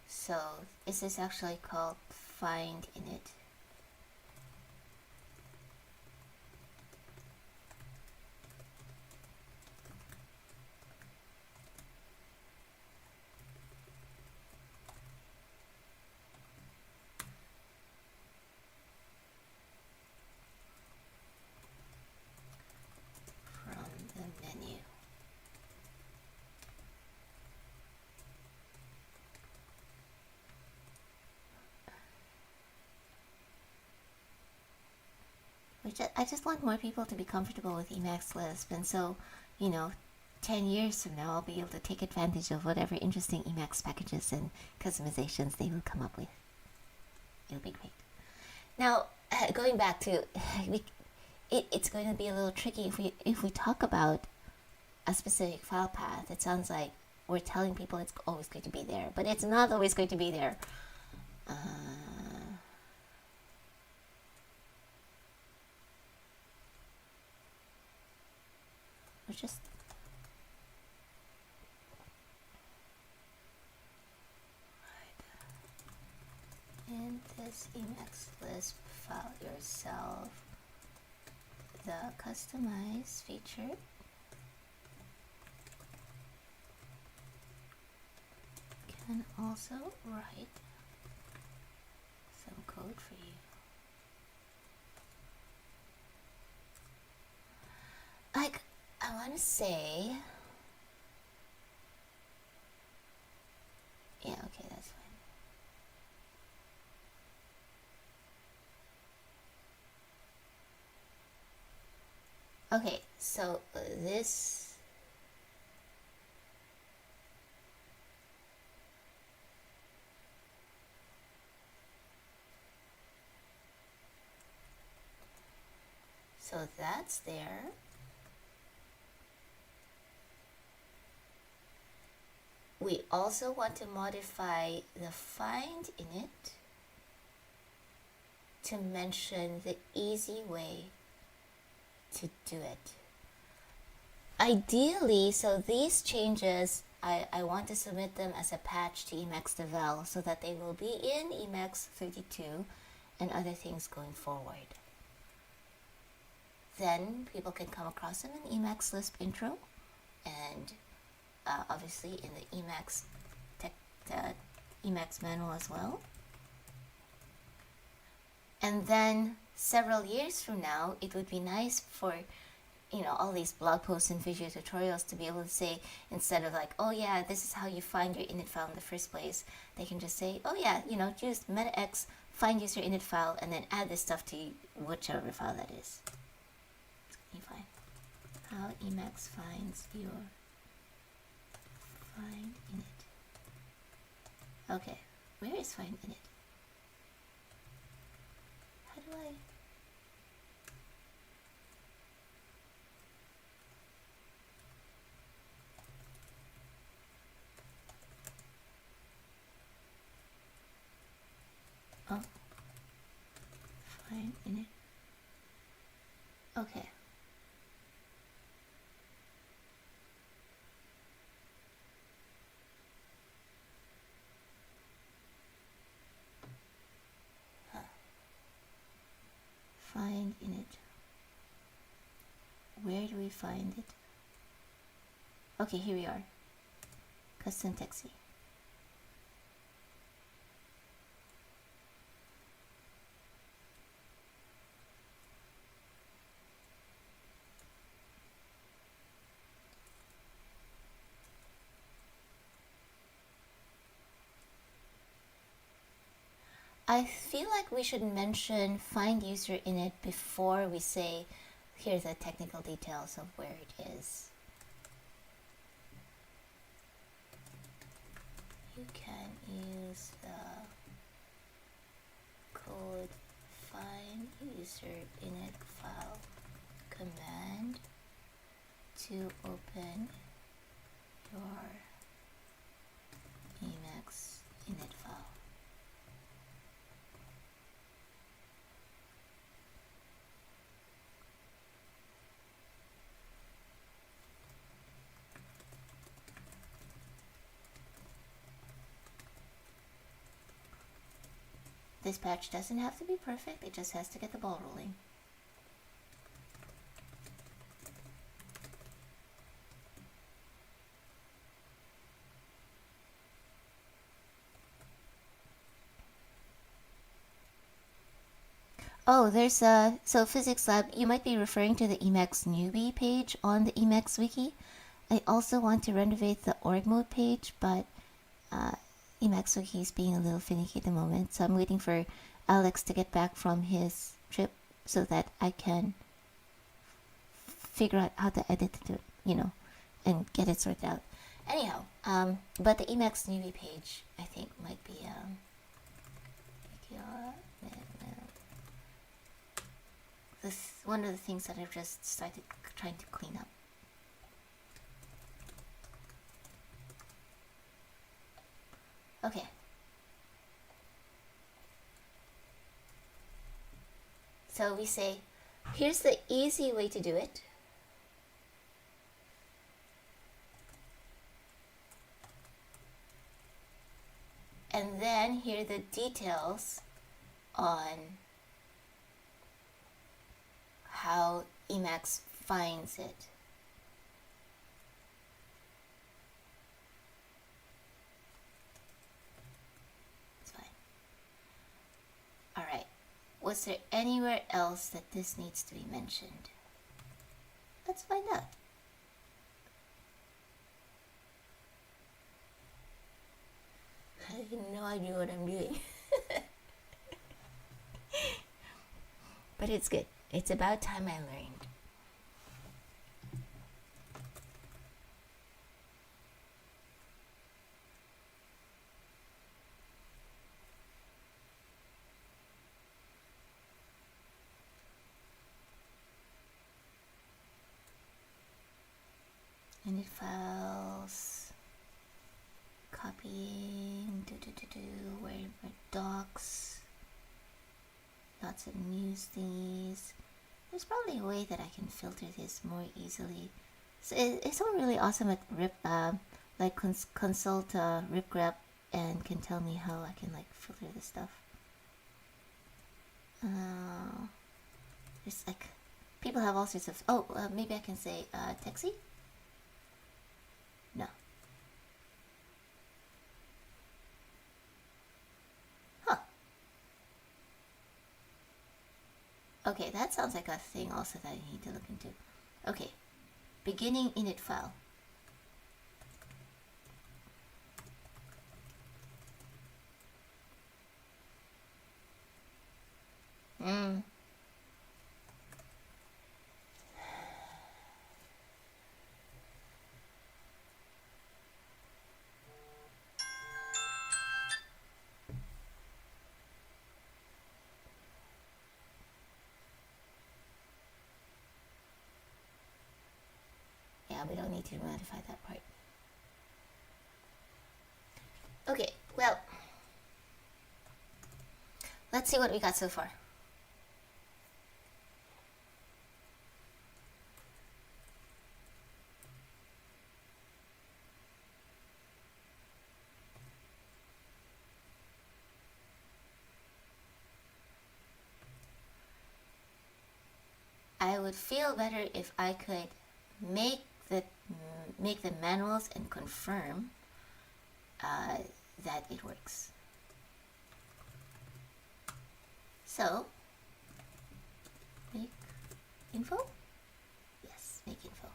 So, is this actually called find init? I just want more people to be comfortable with Emacs Lisp, and so, 10 years from now, I'll be able to take advantage of whatever interesting Emacs packages and customizations they will come up with. It'll be great. Now, going back to, it's going to be a little tricky if we talk about a specific file path. It sounds like we're telling people it's always going to be there, but it's not always going to be there. We're just in this Emacs Lisp file yourself the customize feature. Can also write some code for you. Like, I want to say, yeah, okay, that's fine. Okay, so this, so that's there. We also want to modify the find init to mention the easy way to do it. Ideally, so these changes, I want to submit them as a patch to emacs-devel so that they will be in Emacs 32 and other things going forward. Then people can come across them in Emacs Lisp intro, and obviously in the Emacs manual as well. And then several years from now, it would be nice for all these blog posts and video tutorials to be able to say, instead of like, oh yeah, this is how you find your init file in the first place, they can just say, oh yeah, use meta-x find-user-init-file and then add this stuff to whichever file that is. Fine. How Emacs finds your find init. Okay, where is find init? How do I? Oh, find init. Okay. Find init. Where do we find it? Okay, here we are. Custom taxi. I feel like we should mention find user init before we say, here's the technical details of where it is. You can use the code find user-init-file command to open your Emacs init file. This patch doesn't have to be perfect, it just has to get the ball rolling. Oh, there's so Physics Lab, you might be referring to the Emacs newbie page on the Emacs wiki. I also want to renovate the org mode page, but Emacs wiki is being a little finicky at the moment, so I'm waiting for Alex to get back from his trip so that I can figure out how to edit it, and get it sorted out. Anyhow, but the Emacs newbie page, I think, might be this one of the things that I've just started trying to clean up. Okay. So we say, here's the easy way to do it. And then here are the details on how Emacs finds it. It's fine. All right. Was there anywhere else that this needs to be mentioned? Let's find out. I have no idea what I'm doing. But it's good. It's about time I learned. Init files, copying, where docs, lots of news these. There's probably a way that I can filter this more easily. So it's all really awesome at consult ripgrep and can tell me how I can filter this stuff. There's people have all sorts of. Maybe I can say Texi. No. Huh. Okay, that sounds like a thing also that I need to look into. Okay, beginning init file. Yeah, we don't need to modify that part. Okay, well, let's see what we got so far. I would feel better if I could make the manuals and confirm that it works. So, make info? Yes, make info.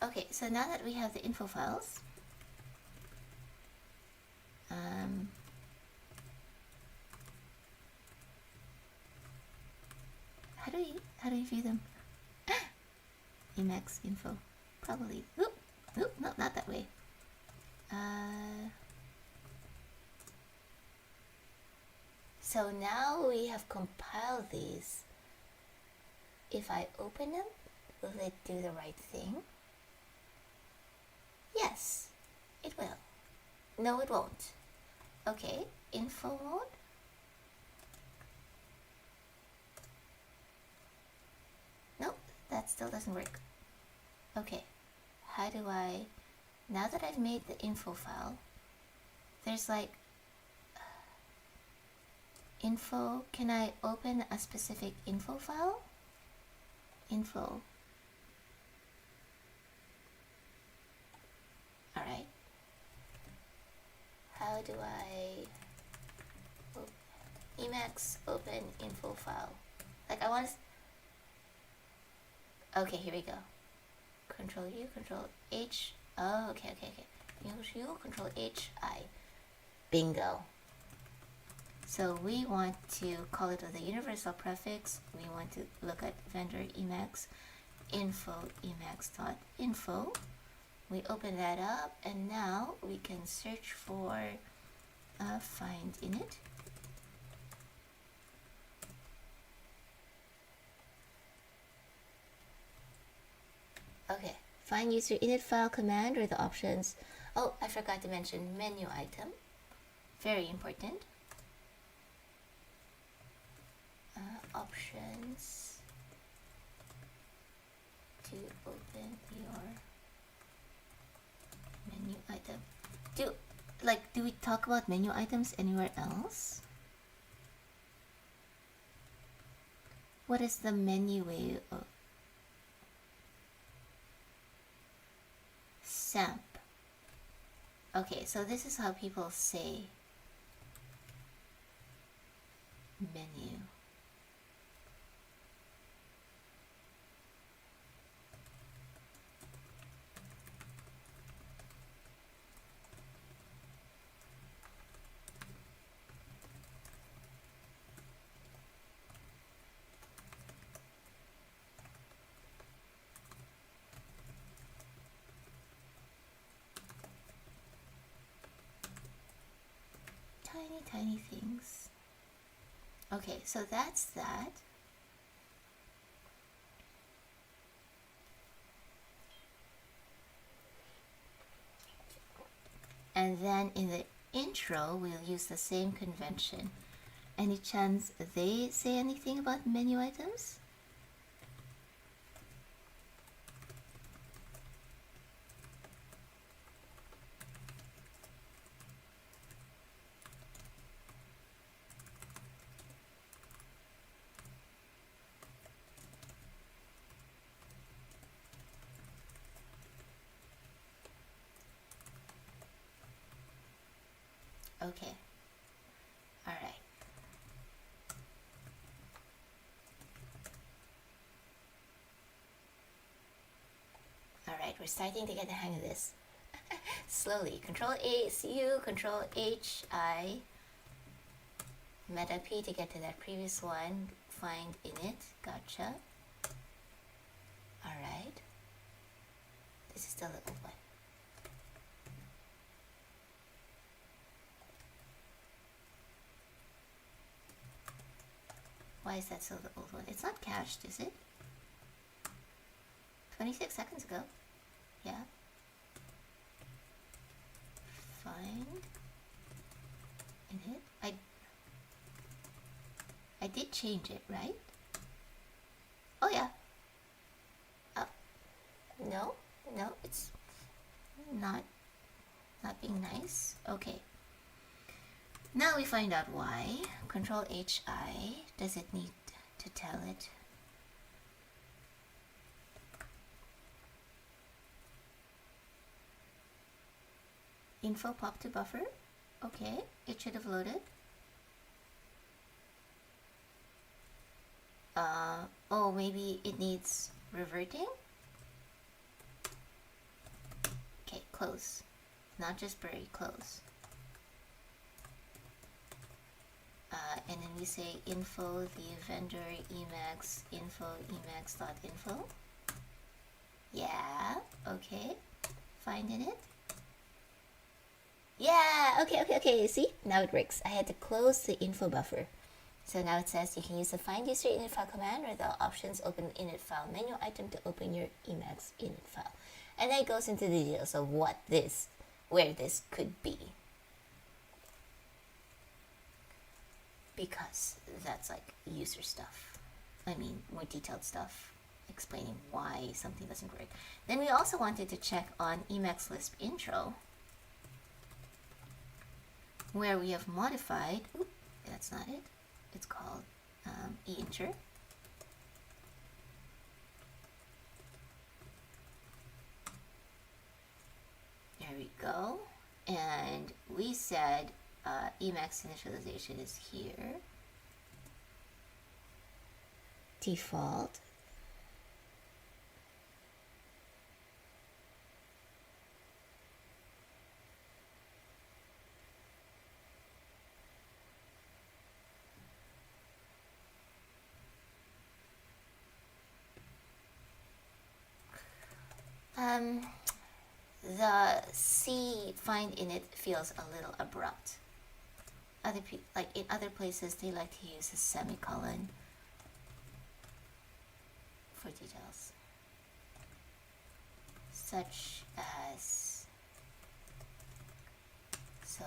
Okay, so now that we have the info files, how do you view them? Emacs info, probably. Oop, no, not that way. So now we have compiled these. If I open them, will it do the right thing? Yes, it will. No, it won't. Okay, info mode. Nope, that still doesn't work. Okay, how do I, now that I've made the info file, there's info, can I open a specific info file? Info. Alright. How do I Emacs open info file? I want to. Okay, here we go. Control U, Control H. Oh, okay. U, Control H, I. Bingo. So we want to call it with a universal prefix. We want to look at vendor emacs info emacs.info. We open that up, and now we can search for find init. Okay, find user init file command or the options. Oh, I forgot to mention menu item. Very important. Options to open your menu item. Do we talk about menu items anywhere else? What is the menu way of SAMP? Okay, so this is how people say menu. Tiny things. Okay, so that's that. And then in the intro, we'll use the same convention. Any chance they say anything about menu items? Okay. All right. All right, we're starting to get the hang of this. Slowly. Control A, CU, Control H, I, Meta P to get to that previous one. Find init. Gotcha. All right. This is still the old one. Why is that still the old one? It's not cached, is it? 26 seconds ago. Yeah. Find init. I did change it, right? Oh yeah. No, it's not being nice. Okay. Now we find out why. Control HI. Does it need to tell it? Info pop to buffer. Okay, it should have loaded. Oh, maybe it needs reverting? Okay, close. Not just bury, close. And then we say info, the vendor emacs, info, emacs.info. Yeah, okay. Find init. Yeah, okay. See, now it works. I had to close the info buffer. So now it says you can use the find-user-init-file command or the options open init file menu item to open your Emacs init file. And then it goes into the details of where this could be. Because that's like user stuff. I mean, more detailed stuff explaining why something doesn't work. Then we also wanted to check on Emacs Lisp intro, where we have modified, that's not it, it's called einter. There we go. And we said Emacs initialization is here. Default. the C find init feels a little abrupt. Like in other places, they like to use a semicolon for details, such as so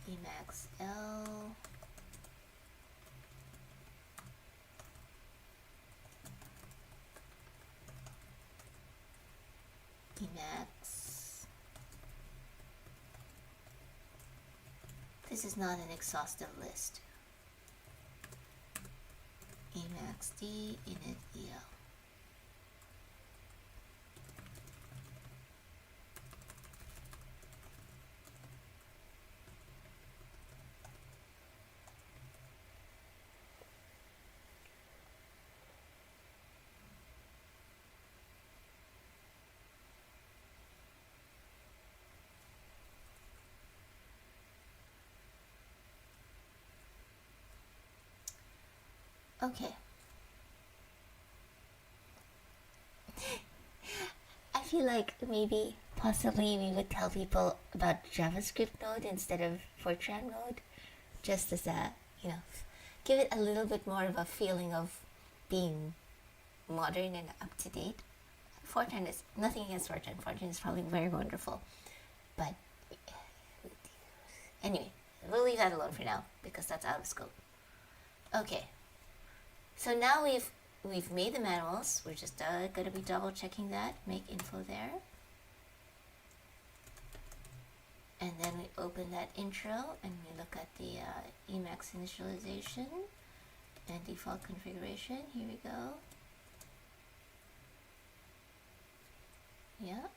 emacs-L emacs. This is not an exhaustive list. emacs-devel. Okay. I feel like maybe possibly we would tell people about JavaScript Node instead of Fortran Node, just as a, give it a little bit more of a feeling of being modern and up to date. Fortran is nothing against Fortran. Fortran is probably very wonderful, but anyway, we'll leave that alone for now because that's out of scope. Okay. So now we've made the manuals. We're just going to be double checking that. Make info there. And then we open that intro and we look at the Emacs initialization and default configuration. Here we go. Yeah,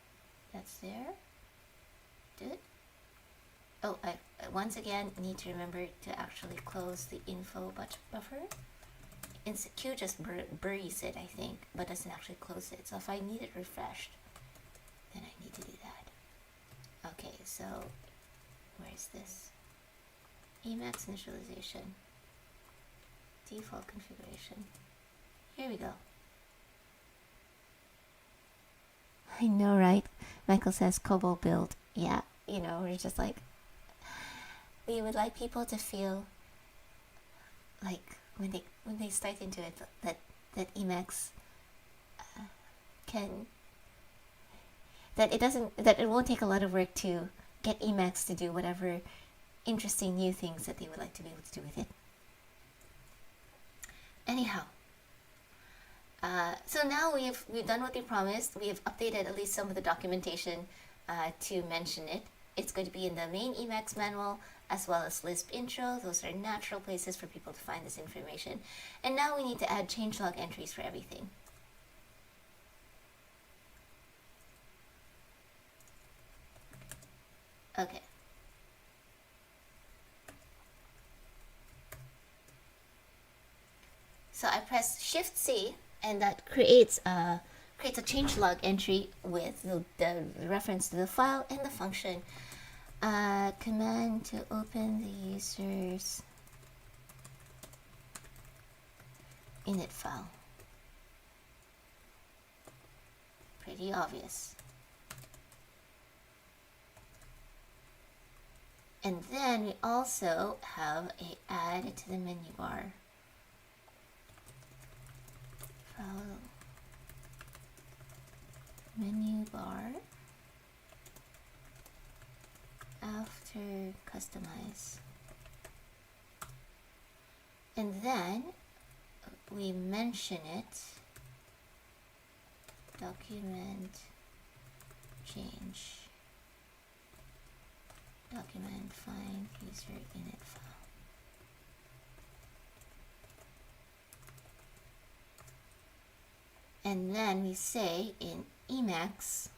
that's there. Good. Oh, I once again need to remember to actually close the info buffer. Q just buries it, I think, but doesn't actually close it. So if I need it refreshed, then I need to do that. Okay, so where is this? Emacs initialization, default configuration. Here we go. I know, right? Michael says COBOL build. Yeah, we're just like, we would like people to feel like when they start into it that Emacs that it won't take a lot of work to get Emacs to do whatever interesting new things that they would like to be able to do with it. Anyhow, so now we've done what we promised. We have updated at least some of the documentation to mention it. It's going to be in the main Emacs manual as well as Lisp intro. Those are natural places for people to find this information. And now we need to add changelog entries for everything. Okay. So I press Shift-C, and that creates a changelog entry with the reference to the file and the function. Command to open the user's init file. Pretty obvious. And then we also have a add to the menu bar. File menu bar after customize. And then we mention it, document change, document find user init file. And then we say in Emacs,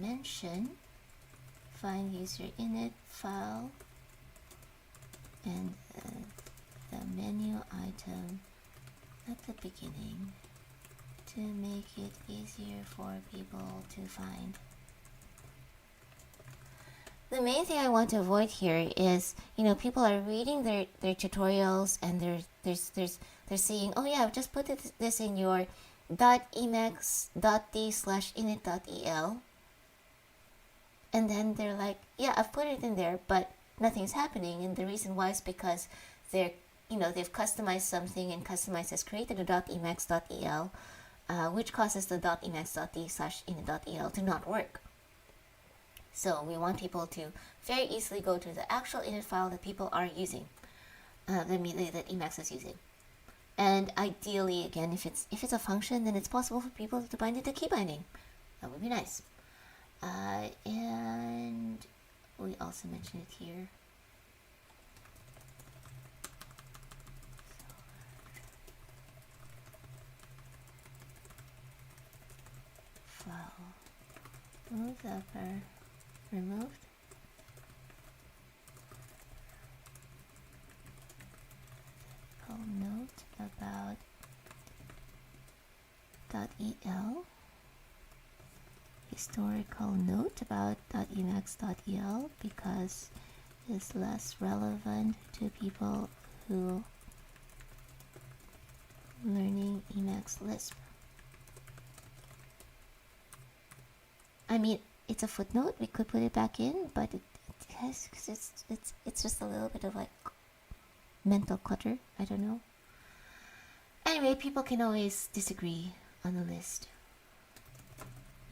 mention find user init file and the menu item at the beginning to make it easier for people to find. The main thing I want to avoid here is, people are reading their tutorials and there's they're saying, oh yeah, just put this in your .emacs.d/init.el, and then they're like, yeah, I've put it in there, but nothing's happening. And the reason why is because they've customized something, and customized has created a .emacs.el, which causes the .emacs.d/init.el to not work. So we want people to very easily go to the actual init file that people are using, that Emacs is using. And ideally, again, if it's a function, then it's possible for people to bind it to key binding. That would be nice. And we also mentioned it here. File. Remove the upper. Removed. Note about .el. Historical note about .emacs.el because it's less relevant to people who learning Emacs Lisp. I mean, it's a footnote. We could put it back in, but it's just a little bit of like mental clutter. I don't know. Anyway, people can always disagree on the list.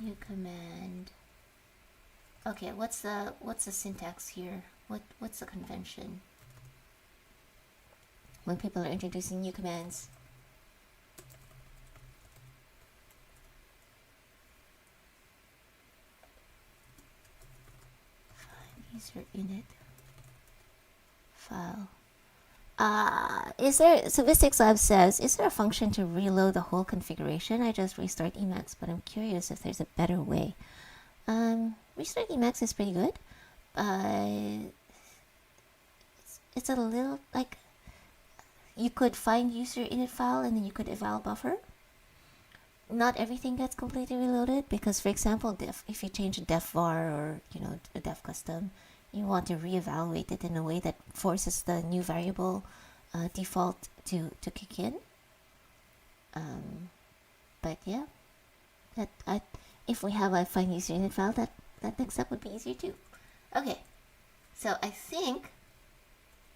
New command. Okay, what's the syntax here? What's the convention when people are introducing new commands? Find-user-init-file. Is there, so Visix Lab says, is there a function to reload the whole configuration? I just restart Emacs, but I'm curious if there's a better way. Restart Emacs is pretty good. It's a little, like, you could find user init file and then you could eval buffer. Not everything gets completely reloaded because, for example, if you change a def var or, a def custom, you want to reevaluate it in a way that forces the new variable default to kick in. But yeah, if we have a find user init file, that next step would be easier too. Okay, so I think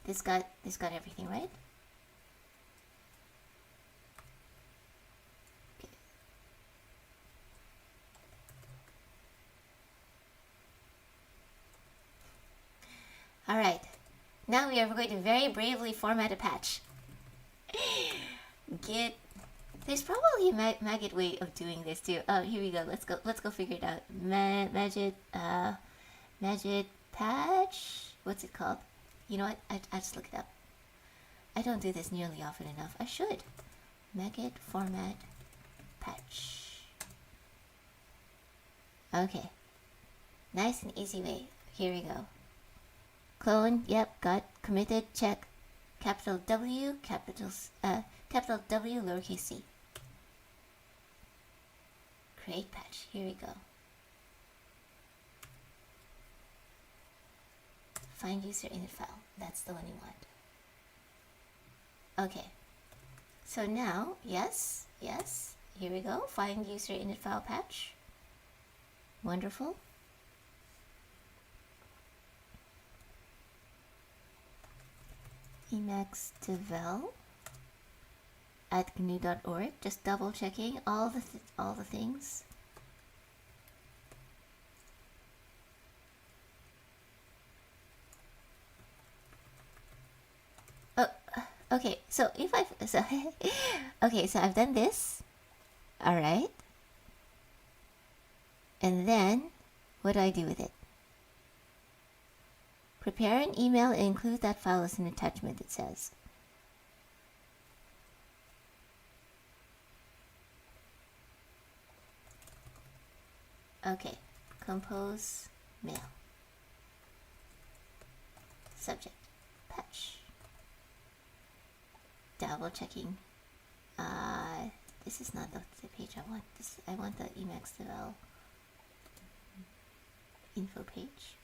this got everything right. Okay. All right. Now we are going to very bravely format a patch. Git. There's probably a maggot way of doing this too. Oh, here we go. Let's go figure it out. Maggot patch. What's it called? You know what? I just look it up. I don't do this nearly often enough. I should. Maggot format patch. Okay. Nice and easy way. Here we go. Clone, yep, got committed, check. Capital W, capital W, lowercase c. Create patch, here we go. Find user init file, that's the one you want. Okay, so now, yes, here we go. Find user init file patch. Wonderful. emacs-devel at gnu.org. Just double checking all the things. Oh, okay. So if okay, so I've done this. All right. And then what do I do with it? Prepare an email and include that file as an attachment, it says. Okay, compose mail. Subject, patch. Double checking. This is not the page I want. I want the emacs-devel info page.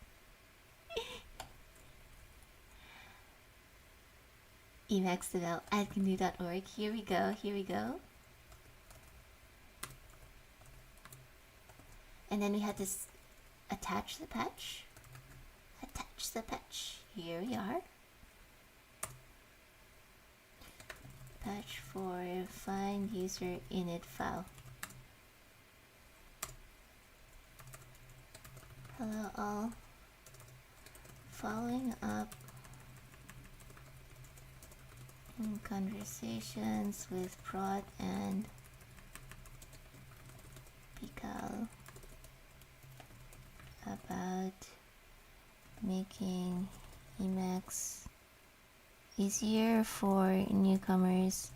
emacs-devel at gnu.org. Here we go, here we go. And then we had to attach the patch. Attach the patch. Here we are. Patch for find-user-init-file. Hello all. Following up in conversations with Prod and Pikal about making Emacs easier for newcomers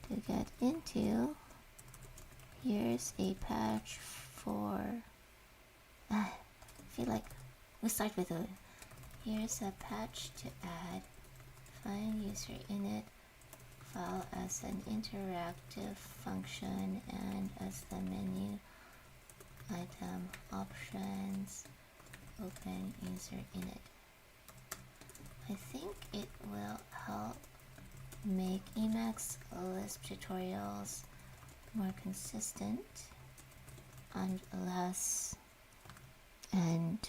to get into. Here's a patch for I feel like we start with a here's a patch to add find-user-init file as an interactive function and as the menu item options open user init. I think it will help make Emacs Lisp tutorials more consistent and less and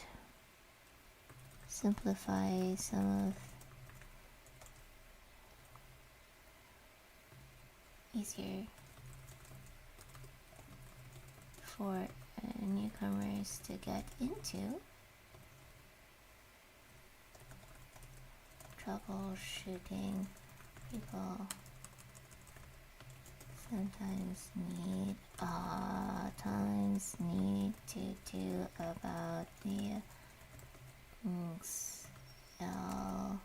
simplify some of easier for newcomers to get into. Troubleshooting people sometimes need to do about the L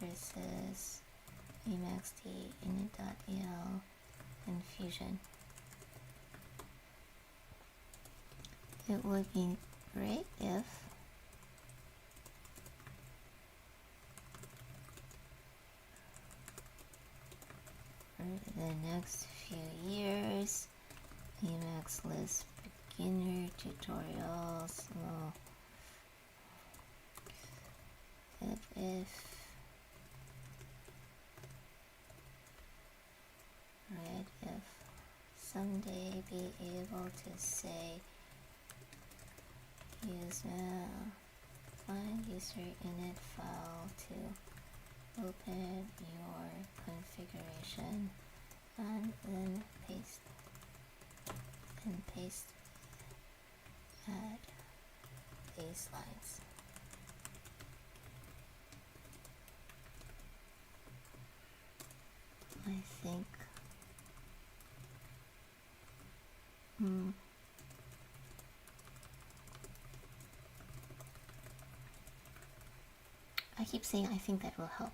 versus emacs-devel confusion. It would be great if for the next few years Emacs Lisp beginner tutorials if someday be able to say use find-user-init file to open your configuration and then paste add these lines. I think I keep saying I think that will help.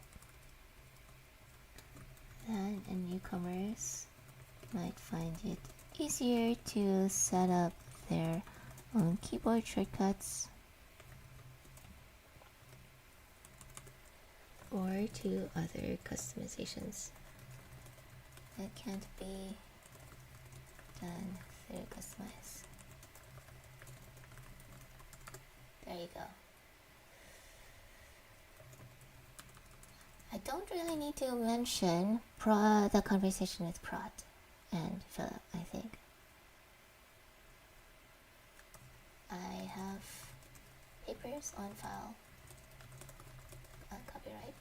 Then newcomers might find it easier to set up their own keyboard shortcuts or to other customizations that can't be done through customize. There you go. I don't really need to mention the conversation with Prod and Philip, I think. I have papers on file on copyright.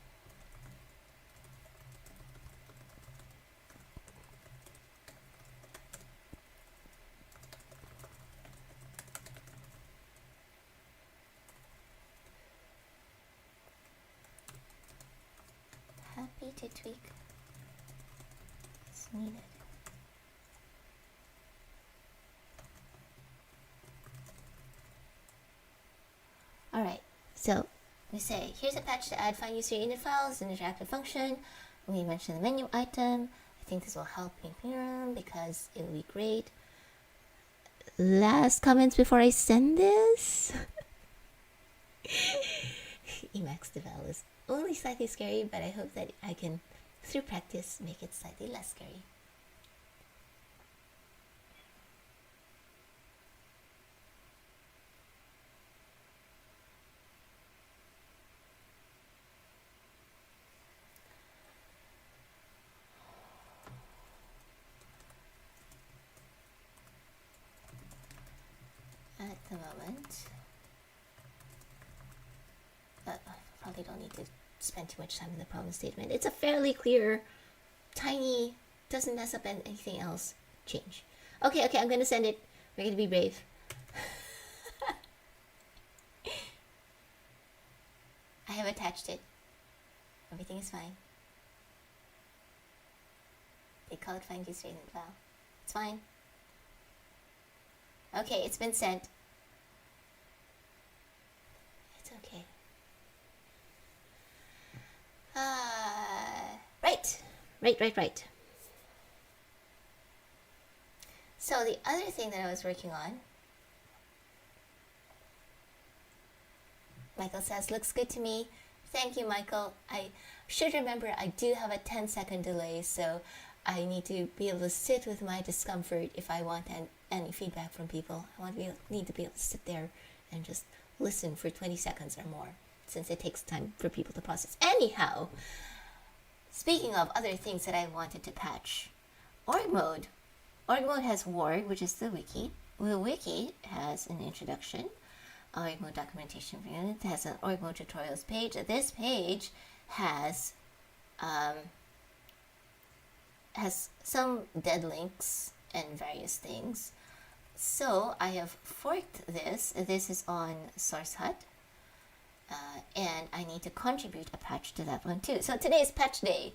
Happy to tweak as needed. Alright, so we say here's a patch to add find-user-init files, an interactive function. We mentioned the menu item. I think this will help because it will be great. Last comments before I send this. Emacs-devel is only slightly scary, but I hope that I can, through practice, make it slightly less scary. probably don't need to spend too much time in the problem statement. It's a fairly clear, tiny, doesn't mess up anything else change. Okay, I'm going to send it. We're going to be brave. I have attached it. Everything is fine. They call it find-user-init-file. It's fine. Okay, it's been sent. It's okay. Right. So the other thing that I was working on, Michael says, looks good to me. Thank you, Michael. I should remember I do have a 10-second delay, so I need to be able to sit with my discomfort if I want any feedback from people. Need to be able to sit there and just listen for 20 seconds or more, since it takes time for people to process. Anyhow, speaking of other things that I wanted to patch, org mode. Org mode has org, which is the wiki. The wiki has an introduction. Org mode documentation for unit has an org mode tutorials page. This page has some dead links and various things. So I have forked this. This is on SourceHut. And I need to contribute a patch to that one too. So today is patch day.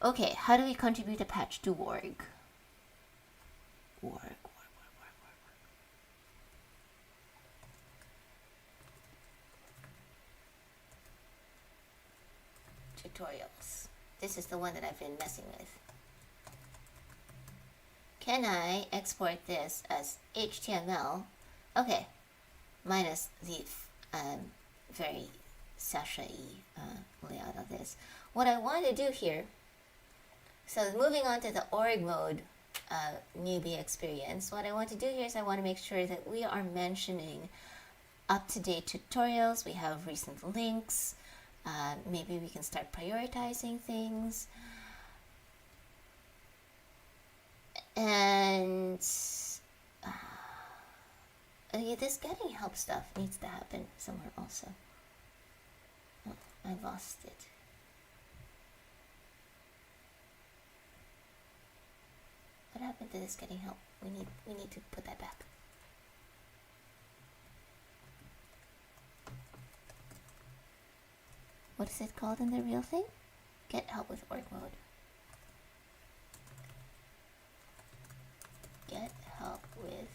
Okay, how do we contribute a patch to org? Tutorials. This is the one that I've been messing with. Can I export this as HTML? Okay, minus the very sashay-y layout of this. What I want to do here, so moving on to the org mode newbie experience, what I want to do here is I want to make sure that we are mentioning up-to-date tutorials, we have recent links, maybe we can start prioritizing things, and this getting help stuff needs to happen somewhere also. Oh, I lost it. What happened to this getting help? We need to put that back. What is it called in the real thing? Get help with org mode. Get help with...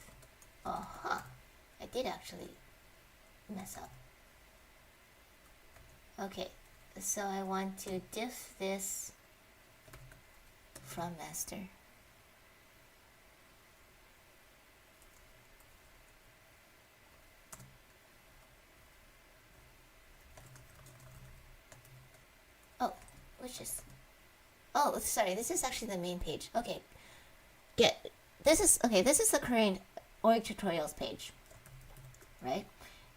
I did actually mess up. Okay, so I want to diff this from master. Oh, which is... Oh, sorry, this is actually the main page. Okay, this is the current org tutorials page, right?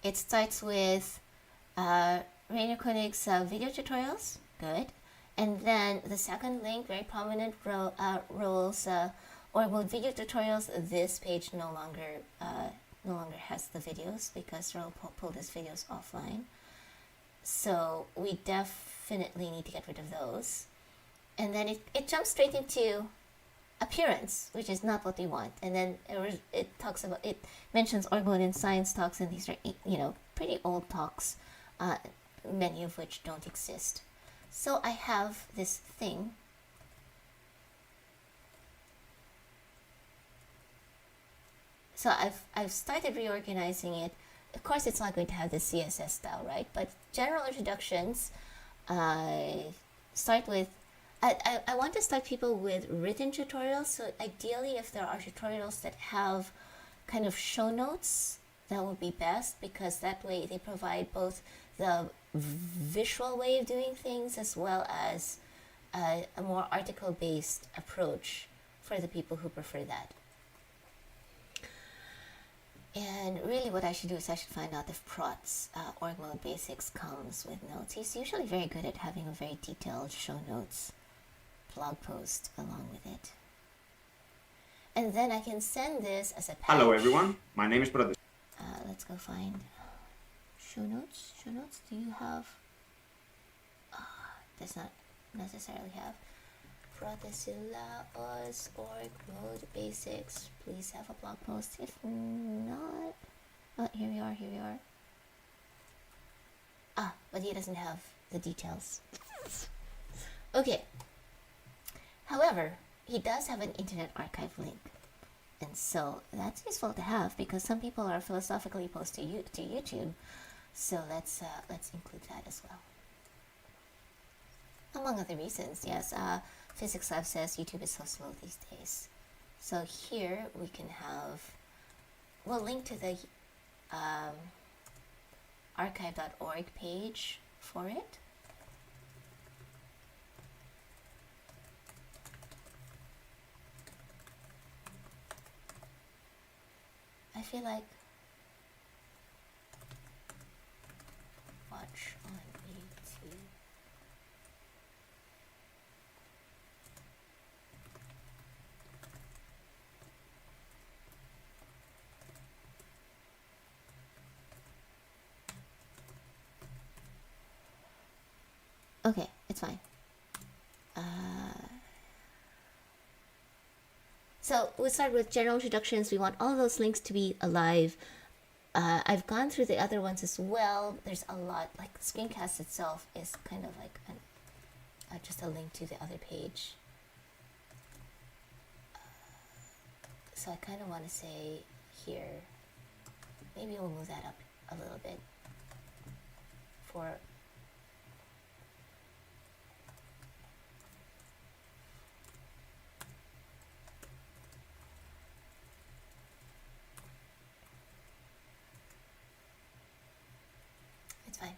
It starts with Rainer Koenig's video tutorials, good. And then the second link, very prominent roles, org mode video tutorials. This page no longer has the videos because Ro pulled his videos offline. So we definitely need to get rid of those. And then it jumps straight into appearance, which is not what we want. And then it mentions org mode in science talks, and these are, pretty old talks, many of which don't exist. So I have this thing. So I've started reorganizing it. Of course, it's not going to have the CSS style, right? But general introductions start with, I want to start people with written tutorials. So ideally, if there are tutorials that have kind of show notes, that would be best, because that way they provide both the visual way of doing things as well as a more article-based approach for the people who prefer that. And really what I should do is I should find out if Prot's org mode basics comes with notes. He's usually very good at having a very detailed show notes blog post along with it. And then I can send this as a patch. Hello everyone, my name is Prot. Let's go find show notes. Show notes, do you have does not necessarily have. Protesilaos org mode basics. Please have a blog post. If not, oh, here we are. Ah, but he doesn't have the details. Okay. However, he does have an Internet Archive link, and so that's useful to have because some people are philosophically opposed to YouTube. So let's include that as well. Among other reasons, yes. Physics Lab says YouTube is so slow these days. So here we can have, we'll link to the archive.org page for it. I feel like watch on YouTube. Okay, it's fine. So we'll start with general introductions. We want all those links to be alive. I've gone through the other ones as well. There's a lot, like screencast itself is kind of like just a link to the other page. So I kind of want to say here, maybe we'll move that up a little bit for fine.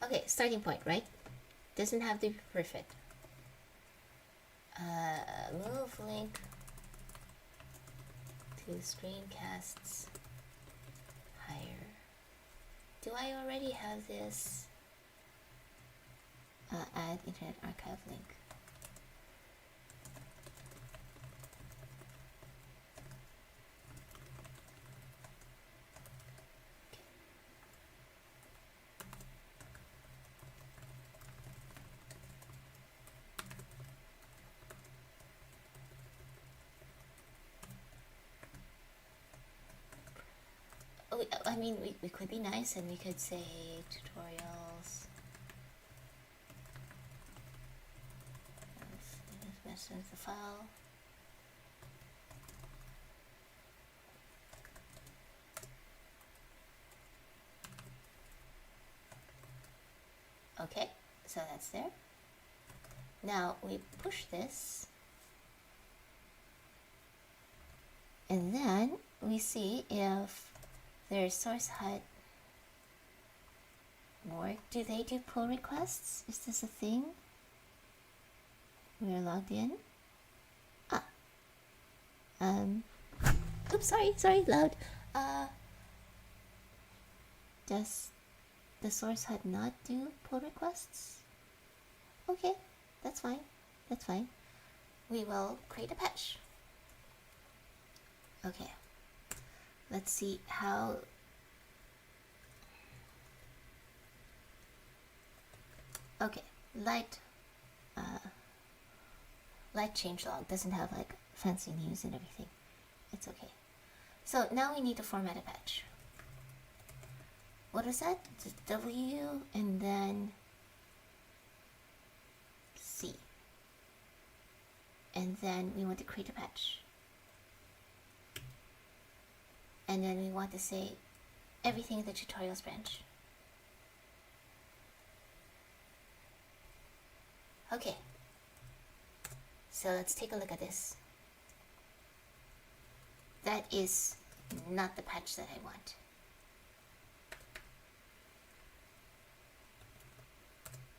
Okay, starting point, right? Doesn't have to be perfect. Move link to screencasts higher. Do I already have this? Add Internet Archive link. I mean, we could be nice and we could say tutorials. Let's mess the file. Okay, so that's there. Now we push this. And then we see if their source HUD work. Do they do pull requests? Is this a thing? We're logged in. Oops, sorry, loud. Does the source HUD not do pull requests? Okay, that's fine. We will create a patch. Okay. Let's see how. Okay, light changelog doesn't have like fancy news and everything. It's okay. So now we need to format a patch. What is that? It's W and then C. And then we want to create a patch. And then we want to say everything in the tutorials branch. Okay. So let's take a look at this. That is not the patch that I want.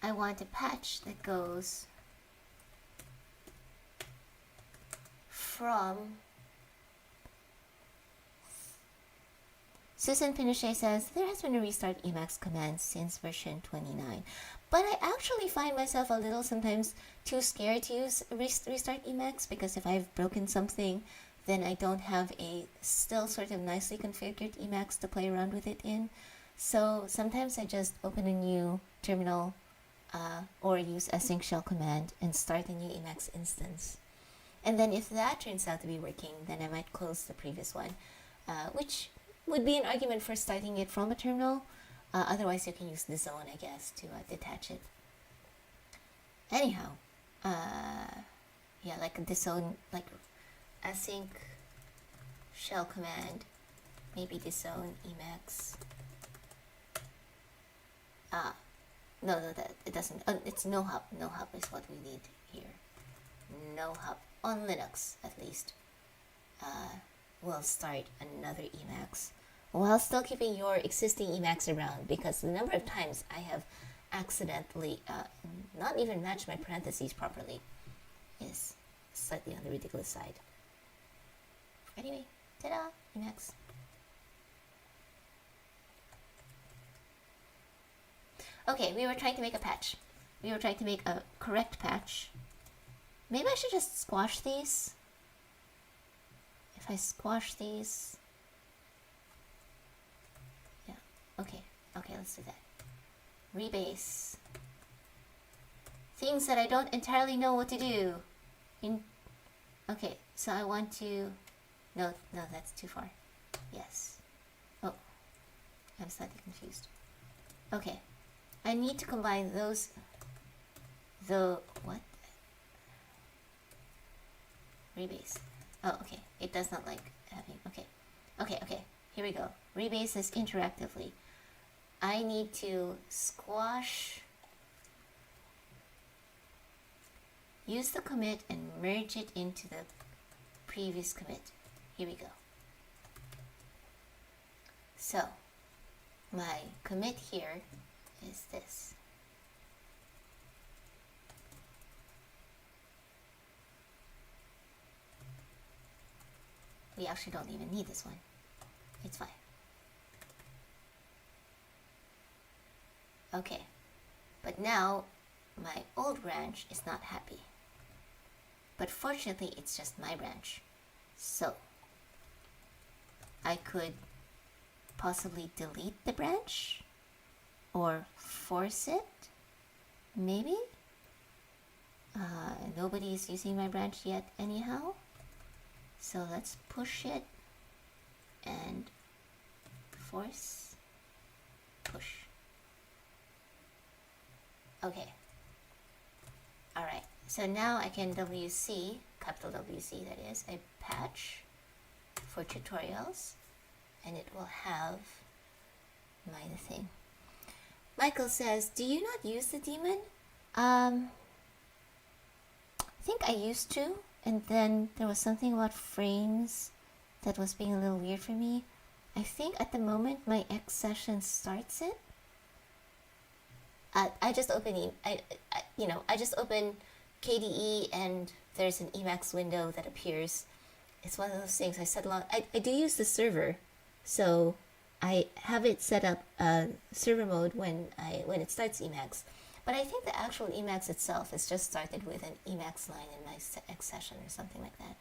I want a patch that goes from Susan Pinochet says, there has been a restart Emacs command since version 29. But I actually find myself a little sometimes too scared to use restart Emacs because if I've broken something, then I don't have a still sort of nicely configured Emacs to play around with it in. So sometimes I just open a new terminal or use async shell command and start a new Emacs instance. And then if that turns out to be working, then I might close the previous one, which would be an argument for starting it from a terminal. Otherwise, you can use the zone, I guess, to detach it. Anyhow, yeah, like the zone, like async shell command, maybe the zone Emacs. No, that it doesn't. It's no hub. No hub is what we need here. No hub on Linux, at least. We'll start another Emacs while still keeping your existing Emacs around, because the number of times I have accidentally not even matched my parentheses properly is slightly on the ridiculous side. Anyway, ta-da, Emacs. Okay, we were trying to make a patch. We were trying to make a correct patch. Maybe I should just squash these. If I squash these... Yeah, okay, let's do that. Rebase. Things that I don't entirely know what to do. Okay, so I want to... No, that's too far. Yes. Oh, I'm slightly confused. Okay. I need to combine those, what? Rebase. Oh, okay. It does not like having, okay. Here we go. Rebase this interactively. I need to squash, use the commit and merge it into the previous commit. Here we go. So, my commit here is this. We actually don't even need this one. It's fine. Okay, but now my old branch is not happy. But fortunately, it's just my branch. So, I could possibly delete the branch or force it, maybe? Nobody is using my branch yet anyhow. So let's push it and force, push. Okay. Alright, so now I can WC, capital WC that is, a patch for tutorials, and it will have my thing. Michael says, do you not use the daemon? I think I used to, and then there was something about frames that was being a little weird for me. I think at the moment my X session starts it. I just open I just open KDE and there's an Emacs window that appears. It's one of those things I set along. I do use the server, so I have it set up server mode when it starts Emacs. But I think the actual Emacs itself is just started with an Emacs line in my X session or something like that.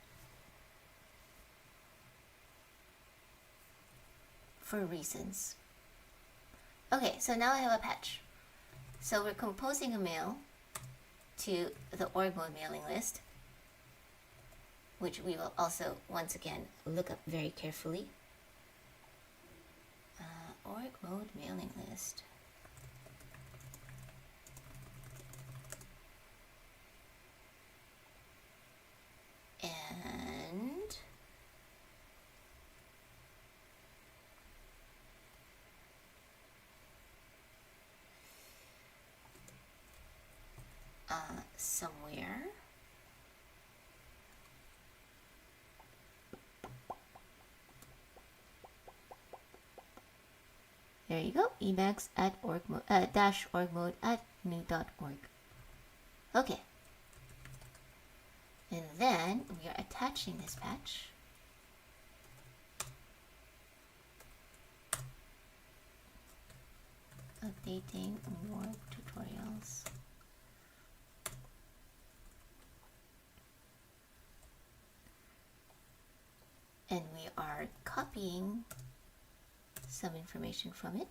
For reasons. Okay, so now I have a patch. So we're composing a mail to the org mode mailing list, which we will also once again look up very carefully. Org mode mailing list. And somewhere there you go, emacs at org mode dash org mode at new.org. Okay, and then we are attaching this patch. Updating more tutorials. And we are copying some information from it.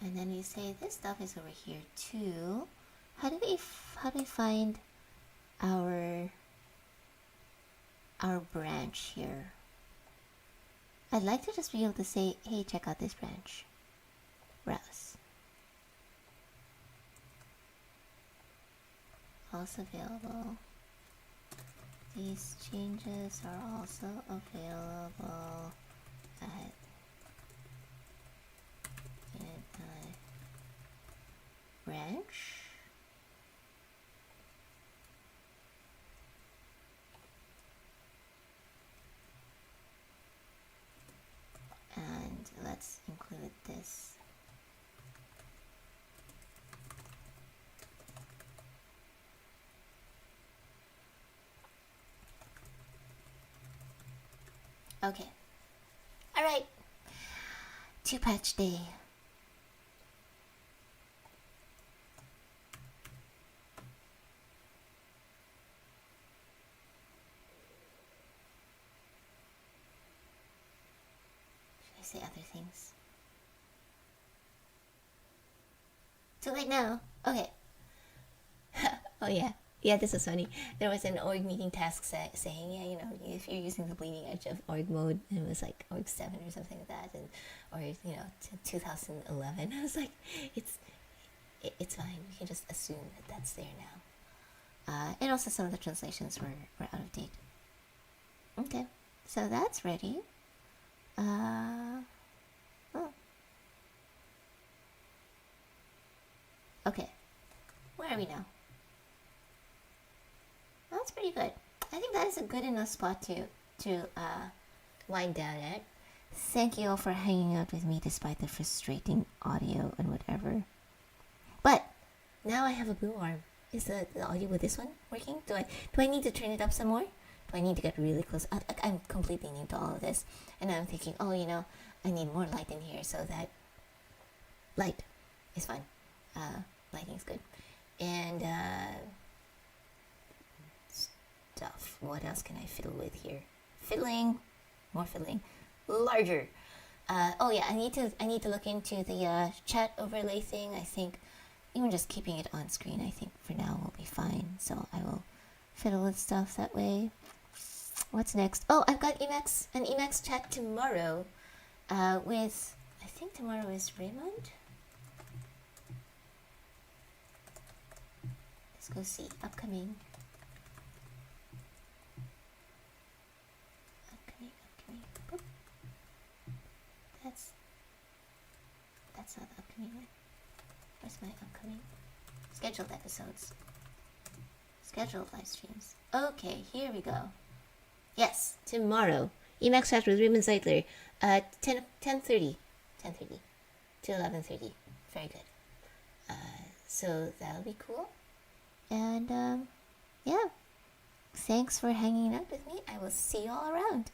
And then we say this stuff is over here too. How do we find our branch here? I'd like to just be able to say, hey, check out this branch. Browse. Also available. These changes are also available at branch. And let's include this. Okay. All right. 2-patch day. Should I say other things? Too late now. Okay. Oh yeah. Yeah, this is funny. There was an org meeting task saying, yeah, you know, if you're using the bleeding edge of org mode, and it was like org 7 or something like that, and or you know, 2011. I was like, it's fine. We can just assume that that's there now. And also some of the translations were out of date. Okay, so that's ready. Oh. Okay, where are we now? That's pretty good. I think that is a good enough spot to wind down at. Thank you all for hanging out with me despite the frustrating audio and whatever. But now I have a blue arm. Is the audio with this one working? Do I need to turn it up some more? Do I need to get really close? I'm completely new to all of this, and I'm thinking, oh, you know, I need more light in here so that light is fine. Lighting is good, and stuff. What else can I fiddle with here? Fiddling, more fiddling, larger. Oh yeah, I need to look into the chat overlay thing. I think even just keeping it on screen, I think for now will be fine. So I will fiddle with stuff that way. What's next? Oh, I've got an Emacs chat tomorrow with, I think tomorrow is Raymond. Let's go see. Upcoming. Boop. That's not the upcoming one. Where's my upcoming? Scheduled episodes. Scheduled live streams. Okay, here we go. Yes, tomorrow. Emacs chat with Raymond Zeitler. 10:30 to 11:30. Very good. So that'll be cool. And yeah. Thanks for hanging out with me. I will see you all around.